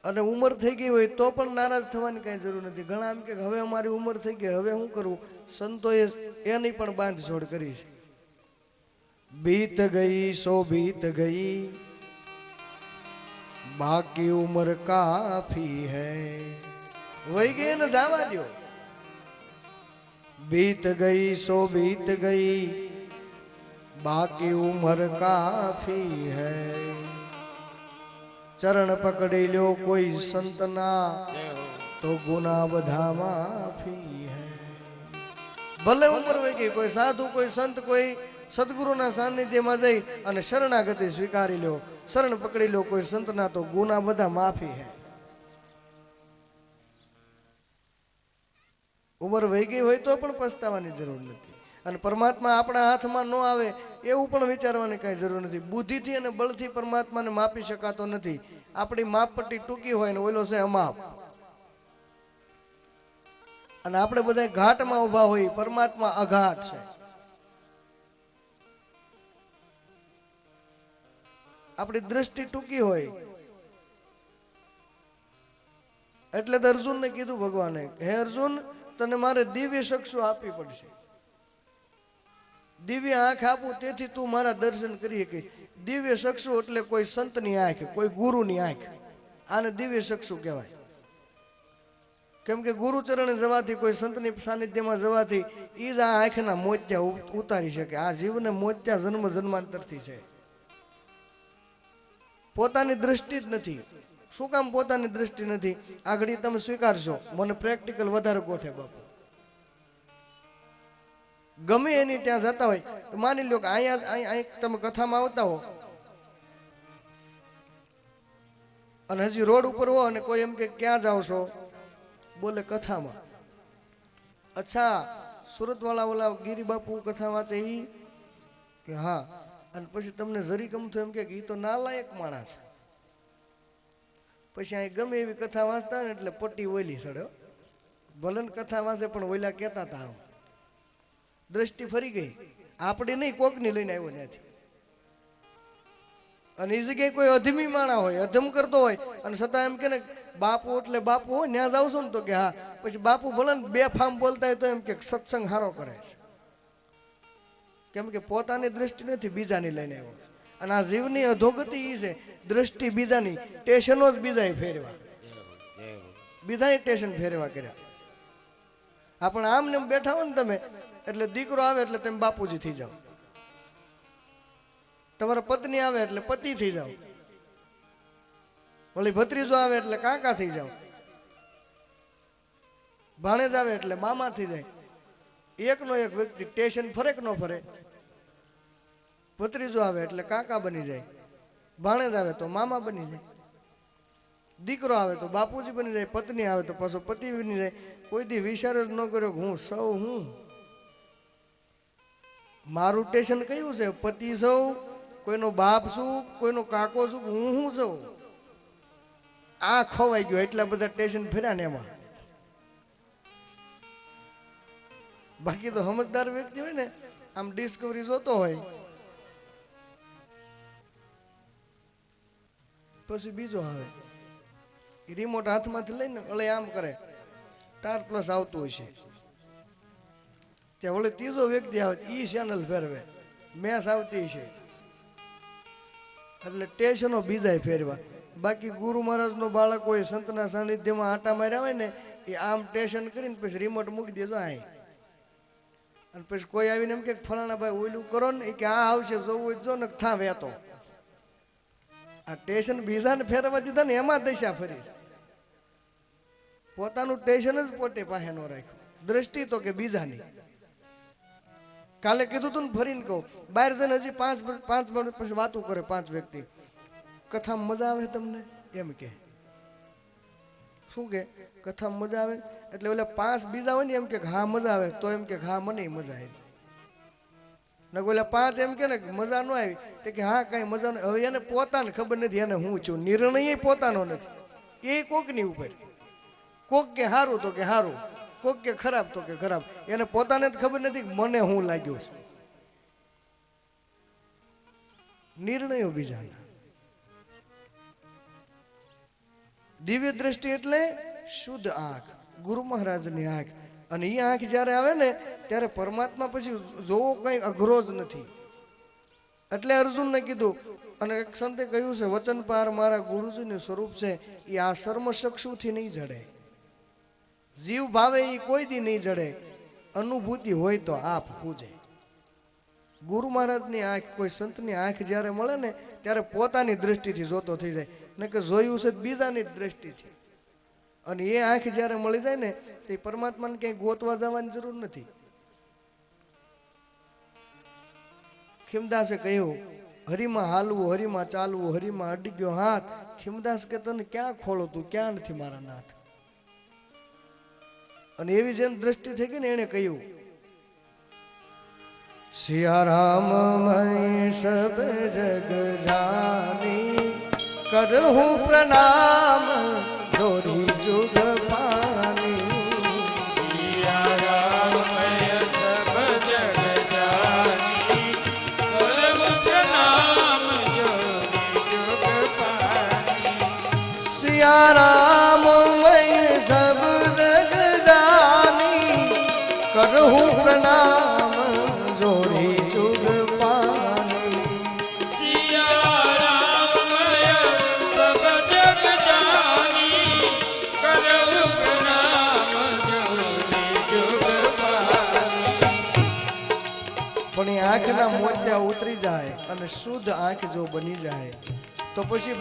અને ઉંમર થઈ ગઈ હોય તો પણ નારાજ થવાની કઈ જરૂર નથી. ઘણા એમ કે હવે અમારી ઉંમર થઈ ગઈ, હવે શું કરવું? સંતોએ એની પણ બાંધછોડ કરી છે. बीत गई सो बीत गई, बाकी उम्र काफी है. वही गई न जावा दो. बीत गई सो बीत गई, बाकी उम्र काफी है. चरण पकड़ी लो कोई संतना, तो गुना बधा माफी है. भले उम्र वही गई, कोई साधु कोई संत कोई સદગુરુના સાનિધ્યમાં જઈ અને શરણાગતિ સ્વીકારી લો, શરણ પકડી લો કોઈ સંતના, તો ગુના બધા માફી હે. ઉંમર વહી ગઈ હોય તો પણ પસ્તાવાની જરૂર નથી. અને પરમાત્મા આપણા હાથમાં ન આવે એવું પણ વિચારવાની કઈ જરૂર નથી. બુદ્ધિથી અને બળથી પરમાત્માને માપી શકાતો નથી. આપણી માપપટ્ટી ટૂંકી હોય ને ઓલો છે અમાપ. અને આપણે બધા ઘાટમાં ઉભા હોય, પરમાત્મા અઘાટ છે. આપણી દ્રષ્ટિ ટૂંકી હોય એટલે તો અર્જુનને કીધું ભગવાને, હે અર્જુન, તને મારે દિવ્ય ચક્ષુ આપવી પડશે. દિવ્ય આંખ આપું તેથી તું મારા દર્શન કરી શકે. દિવ્ય ચક્ષુ એટલે કોઈ સંતની આંખ, કોઈ ગુરુની આંખ. આને દિવ્ય ચક્ષુ કહેવાય. કેમ કે ગુરુ ચરણે જવાથી, કોઈ સંતની સાનિધ્યમાં જવાથી એ જ આ આંખના મોતિયા ઉતારી શકે. આ જીવને મોતિયા જન્મ જન્માંતરથી છે. પોતાની દ્રષ્ટિ જ નથી. શું કામ પોતાની દ્રષ્ટિ નથી? આગળ તમે સ્વીકારશો, મને પ્રેક્ટિકલ વધારે ગોઠે બાપુ. ગમે એની ત્યાં જતા હોય, માની લો કે અહીંયા તમે કથામાં આવતા હો અને હજી રોડ ઉપર હો અને કોઈ એમ કે ક્યાં જાઓ છો? બોલે કથામાં. અચ્છા, સુરત વાળા ઓલા ગીરી બાપુ કથા વાંચે ઈ કે હા. અને પછી તમને જરી ગમતું એમ કે એ તો નાલાયક માણસ છે. પછી અહીં ગમે એવી કથા વાંચતા ને એટલે પટ્ટી ઓયલી ચડ્યો. ભલે ને કથા વાંચે પણ ઓયલા કહેતા હતા. આમ દ્રષ્ટિ ફરી ગઈ. આપણે નહીં, કોકની લઈને આવ્યો ત્યાંથી. અને એ જગ્યાએ કોઈ અધમી માણા હોય, અધમ કરતો હોય, અને છતાં એમ કે ને બાપુ એટલે બાપુ હોય, ત્યાં જાવ છો ને તો કે હા. પછી બાપુ ભલે ને બે ફામ બોલતા હોય તો એમ કે સત્સંગ હારો કરે છે. કેમ કે પોતાની દ્રષ્ટિ નથી, બીજાની લઈને આવ્યો. અને આ જીવની અધોગતિ એ છે, દ્રષ્ટિ બીજાની, સ્ટેશનો જ બીજાએ ફેરવા, બીજાએ સ્ટેશન ફેરવા કર્યા. આપણે આમ ને બેઠા હો ને તમે, એટલે દીકરો આવે એટલે તમે બાપુજી થઈ જાઓ, તમારા પત્ની આવે એટલે પતિ થઈ જાઓ, વળી ભત્રીજો આવે એટલે કાકા થઈ જાઓ, ભાણેજ આવે એટલે મામા થઈ જાય. એકનો એક વ્યક્તિ સ્ટેશન ફરે કે ન ફરે? ભત્રીજો આવે એટલે કાકા બની જાય, ભાણેજ આવે તો મામા બની જાય, દીકરો આવે તો બાપુજી બની જાય, પત્ની આવે તો પાછો પતિ બની જાય. કોઈ દી વિચાર જ ન કર્યો કે હું સૌ હું, મારું સ્ટેશન કયું છે? પતિ સૌ, કોઈનો બાપ શું, કોઈનો કાકો શું, હું સૌ. આ ખોવાઈ ગયો. એટલા બધા સ્ટેશન ફર્યા ને એમાં. બાકી તો સમજદાર વ્યક્તિ હોય ને, આમ ડિસ્કવરી જોતો હોય, પછી બીજો આવે રિમોટ હાથમાંથી લઈને ઓલે આમ કરે, સ્ટાર પ્લસ આવતું હોય છે, ત્યાં ઓલે ત્રીજો વ્યક્તિ આવે, ઈ ચેનલ ફેરવે, મેચ આવતી છે. એટલે સ્ટેશનો બીજાય ફેરવા. બાકી ગુરુ મહારાજનો બાળક હોય, સંતના સાનિધ્યમાં આટા માર્યા હોય ને, એ આમ સ્ટેશન કરીને પછી રિમોટ મૂકી દેજો અહીં. અને પછી કોઈ આવીને એમ કે ફલાણા ભાઈ ઓયલું કરો ને, કે આ આવશે જોવું હોય જો ને થા વેતો. આ સ્ટેશન બીજાને ફેરવા દીધા ને એમાં દશા ફરી. પોતાનું સ્ટેશન જ પોતે પાસે ન રાખ્યું. દ્રષ્ટિ તો કે બીજાની. કાલે કીધું તું ને, ફરીને કહું, બહાર જઈને હજી પાંચ મિનિટ પછી વાતું કરે 5 વ્યક્તિ, કથામાં મજા આવે તમને? એમ કે શું કે કથામાં મજા આવે? એટલે ઓલા 5 બીજા હોય ને એમ કે હા મજા આવે, તો એમ કે હા મને મજા આવી. ને ઓલા 5 એમ કે ને મજા ન આવી, તો કે હા કઈ મજા નહીં. હવે એને પોતાને ખબર નથી એને હું છું. નિર્ણય પોતાનો નથી, એ કોકની ઉપર. કોક કે હારું તો કે હારું, કોક કે ખરાબ તો કે ખરાબ. એને પોતાને જ ખબર નથી કે મને હું લાગ્યું છે. નિર્ણયો બીજાના. દિવ્ય દ્રષ્ટિ એટલે શુદ્ધ આંખ, ગુરુ મહારાજની આંખ. અને એ આંખ જ્યારે આવે ને ત્યારે પરમાત્મા પછી જોવો કઈ અઘરો જ નથી. એટલે અર્જુનને કીધું, અને એક સંતે કહ્યું છે, વચન પાર મારા ગુરુજીનું સ્વરૂપ છે, એ આ સર્મચક્ષુથી નહીં જડે, જીવ ભાવે એ કોઈ દી નહીં જડે, અનુભૂતિ હોય તો આપ પૂજે. ગુરુ મહારાજની આંખ, કોઈ સંતની આંખ જ્યારે મળે ને ત્યારે પોતાની દ્રષ્ટિથી જોતો થઈ જાય, ને કે જોયું છે બીજાની જ દ્રષ્ટિથી. અને એ આંખ જ્યારે મળી જાય ને તે પરમાત્માને ક્યાંય ગોતવા જવાની જરૂર નથી. ખીમદાસે કહ્યું, હરિમાં હાલવું, હરિમાં ચાલવું, હરિમાં અડી ગયો હાથ. ખીમદાસ કે તને ક્યાં ખોળો, તું ક્યાં નથી મારા નાથ. અને એવી જેમ દ્રષ્ટિ થઈ ગઈ ને એને કહ્યું, સિયારામ મય સબ જગ જાની, કરહું પ્રણામ જોરી જુગ પાની. સિયારામય સબ જગ જાની, કરહું પ્રણામ જોરી જુગ પાની. સિયારામ મય સબ જગ જાની, કરહું પ્રણામ જોરી જુગ પાની. સિયારામય સબ જગ જાની, કરહું પ્રણામ જોરી જુગ પાની. પણ એ આંખના મોતિયા ઉતરી જાય અને શુદ્ધ આંખ જો બની જાય તો પછી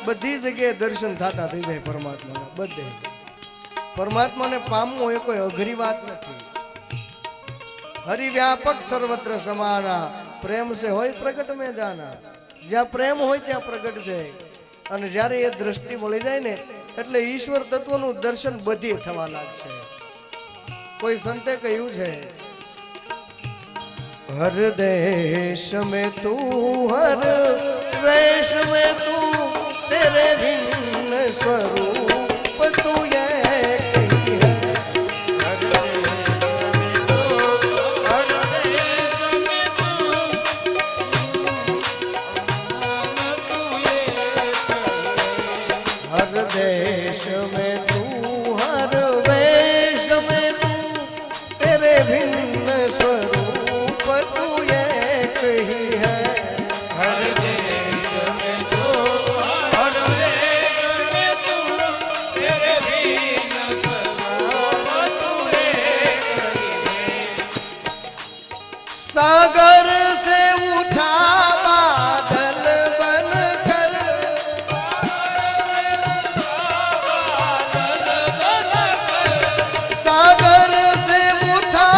બધી જગ્યાએ દર્શન થતા થઈ જાય પરમાત્માના. બધે પરમાત્માને પામવું એ કોઈ અઘરી વાત નથી. હરિવ્યાપક સર્વત્ર સમાના, પ્રેમ સે હોય પ્રગટ મેં જાના. જ્યાં પ્રેમ હોય ત્યાં પ્રગટ છે. અને જ્યારે એ દ્રષ્ટિ મળી જાય ને એટલે ઈશ્વર તત્વનું દર્શન બધે થવા લાગશે. કોઈ સંતે કહ્યું છે, हर देश में तू, हर वेश में तू, तेरे भिन्न स्वरूप तू ये कही है. हर देश में तू, हर वेश में तू, तेरे भिन्न स्वरूप तू ये कही है. हर देश में तू, हर देश में तू, तेरे बिन स्वरूप तू एक ही है. सागर से उठा बादल बनकर, सागर से उठा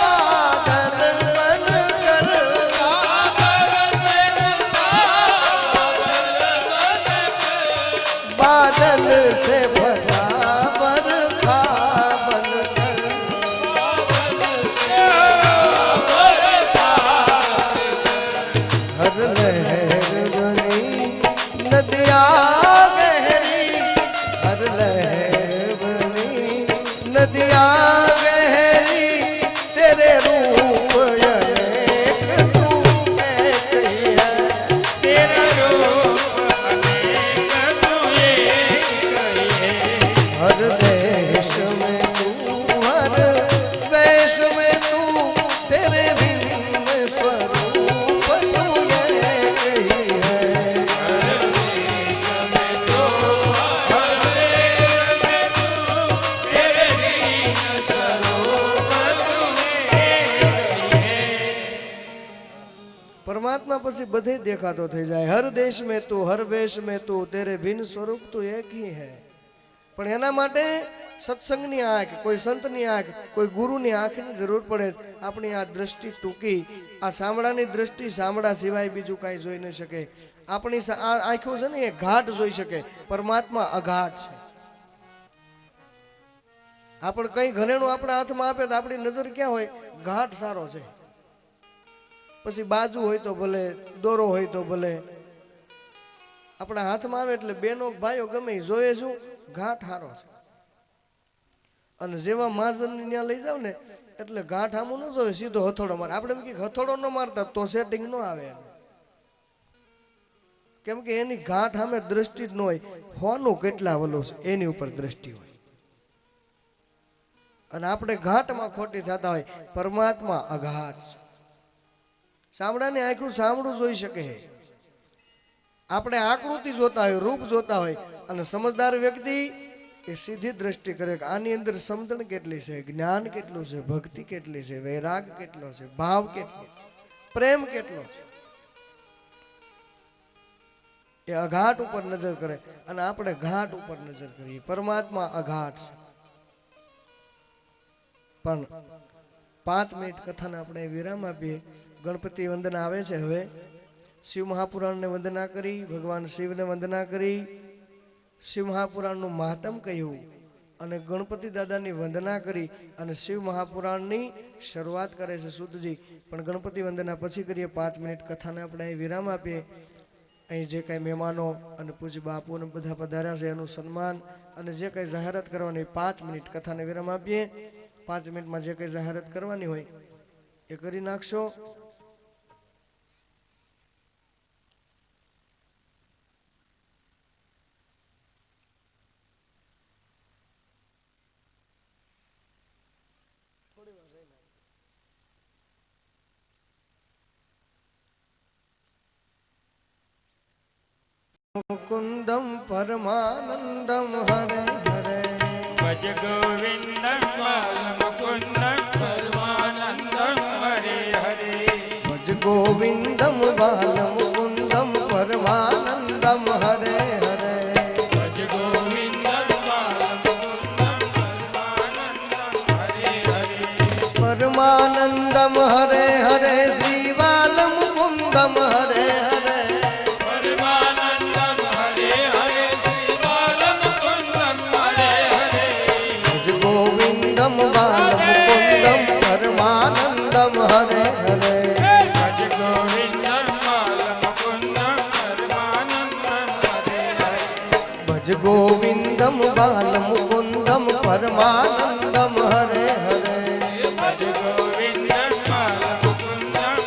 बादल बनकर, बादल से भरा बरखा बनकर. हर लहर बनी नदियाँ गहरी, हर लहर बनी नदियाँ गहरी, तेरे रूप अनेक तू एक ही है. तेरा रूप अनेक तू एक ही है. हर देश में तू, हर वेश में तू, तेरे भिन्न स्वरूप तू एक ही है. हर देश में तू, हर देश में तू, तेरे बिन स्वरूप तू एक ही है. परमात्मा પછી બધે દેખાતો થઈ જાય. હર દેશ में तू, हर वेश में तू, तेरे भिन्न स्वरूप तू एक ही है. પણ એના માટે સત્સંગની આંખ, કોઈ સંતની આંખ, કોઈ ગુરુની આંખની જરૂર પડે. આપણી આ દ્રષ્ટિ ટૂંકી, આ સાંભળાની દ્રષ્ટિ સાંભળા સિવાય બીજું કાંઈ જોઈ ન શકે. આપણી આ આંખો છે ને એ ઘાટ જોઈ શકે, પરમાત્મા અઘાટ છે. આપણે કઈ ઘરેણું આપણા હાથમાં આપે તો આપણી નજર ક્યાં હોય? ઘાટ સારો છે. પછી બાજુ હોય તો ભલે, દોરો હોય તો ભલે, આપણા હાથમાં આવે એટલે બેનો ભાઈઓ ગમે ઈ જોયે શું ઘાટ હારો છે. અને જેવા મહાજનની ત્યાં લઈ જાવ ને એટલે ઘાટ આમું ન જોવે, સીધો હથોડો મારે. આપણે એમ કે હથોડો ન મારતા તો સેટિંગ ન આવે. કેમ કે એની ગાંઠ સામે દ્રષ્ટિ જ ન હોય. હોનું કેટલા વલો છે એની ઉપર દ્રષ્ટિ હોય. અને આપણે ઘાટમાં ખોટી થતા હોય. પરમાત્મા અઘાટ છે. સામડાની આંખું સામડું જોઈ શકે. આપણે આકૃતિ જોતા હોય, રૂપ જોતા હોય, અને સમજદાર વ્યક્તિ એ સીધી દ્રષ્ટિ કરે કે આની અંદર સમજણ કેટલી છે, જ્ઞાન કેટલું છે, ભક્તિ કેટલી છે, વૈરાગ કેટલો છે, ભાવ કેટલો છે, પ્રેમ કેટલો છે. એ અઘાટ ઉપર નજર કરે અને આપણે ઘાટ ઉપર નજર કરીએ. પરમાત્મા અઘાટ છે. પણ 5 મિનિટ કથાને આપણે વિરામ આપીએ. ગણપતિ વંદના આવે છે. હવે શિવ મહાપુરાણને વંદના કરી, ભગવાન શિવને વંદના કરી, શિવ મહાપુરાણનું મહાત્મ કહ્યું અને ગણપતિ દાદાની વંદના કરી અને શિવ મહાપુરાણની શરૂઆત કરે છે સુતજી. પણ ગણપતિ વંદના પછી કરીએ. 5 મિનિટ કથાને આપણે અહીં વિરામ આપીએ. અહીં જે કાંઈ મહેમાનો અને પૂજ્ય બાપુ અને બધા પધાર્યા છે એનું સન્માન અને જે કંઈ જાહેરાત કરવાની 5 મિનિટ કથાને વિરામ આપીએ. 5 મિનિટમાં જે કંઈ જાહેરાત કરવાની હોય એ કરી નાખશો. મુકુંદમ પરમાનંદમ હરે હરે ભજ ગોવિંદમ બાલમ મુકુંદમ પરમાનંદમ હરે હરે ભજ ગોવિંદમ બાલ મુકુંદમ પરમાનંદમ હરે હરે ભજ ગોવિંદમ બાલમ મુકુંદમ પરમાનંદમ હરે હરે પરમાનંદમ હરે હરે શ્રી બાલ મુકુંદમ હરે હરે પરમાનંદમ હરે હરે શ્રી બાલમ મુકુંદમ હરે હરે ભજ ગોવિંદમ બાલ મુકુંદમ પરમાનંદમ હરે હરે ભજ ગોવિંદમ બાલમ મુકુંદમ પરમાનંદમ હરે હરે ભજ ગોવિંદમ બાલ મુકુંદમ પરમાનંદમ હરે હરે ભજ ગોવિંદમ બાલમ મુકુંદમ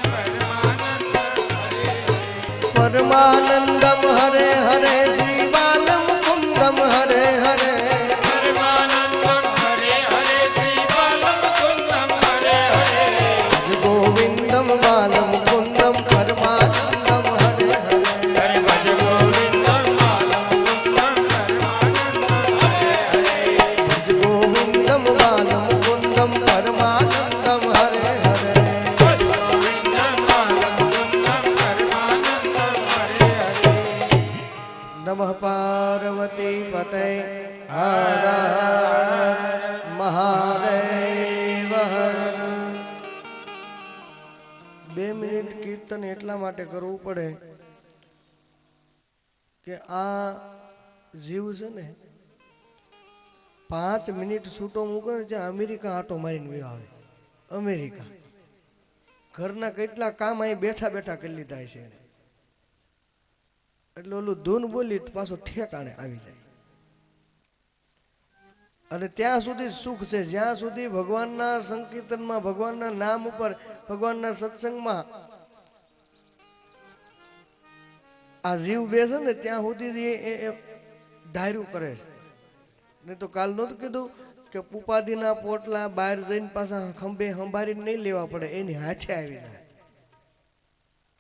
પરમાનંદમ હરે હરે શ્રી બાલ મુકુંદમ હરે હરે પરમાનંદમ હરે હરે શ્રી બાલમ મુકુંદમ હરે હરે ભજ ગોવિંદમ બાલ મુકુંદમ પરમાનંદમ હરે હરે હરે ભજ ગોવિંદમ બાલમ મુકુંદમ પરમાનંદમ હરે હરે ભજ ગોવિંદમ બાલ મુકુંદમ પરમાનંદમ હરે હરે ભજ ગોવિંદમ બાલમ મુકુંદમ પરમાનંદમ હરે હરે નમઃ પાર્વતી પતય હર હર મહાદેવ હર. 2 મિનિટ કીર્તન એટલા માટે કરવું પડે કે આ જીવ છે ને 5 મિનિટ છૂટો મૂકે ને ત્યાં અમેરિકા આટો મારીને વયો આવે. અમેરિકા ઘરના કેટલા કામ અહીં બેઠા બેઠા કરી લીધા છે એને. એટલે ઓલું ધૂન બોલી તો પાછો ઠેકાણે આવી જાય. અને ત્યાં સુધી સુખ છે જ્યાં સુધી ભગવાનના સંકીર્તનમાં, ભગવાનના નામ ઉપર, ભગવાનના સત્સંગમાં આ જીવ બેસે ને ત્યાં સુધી એ ધાર્યું કરે છે. નહીં તો કાલ નહોતું કીધું કે ઉપાધિના પોટલા બહાર જઈને પાછા ખંભે સંભાળીને નહીં લેવા પડે, એની હાથે આવી જાય.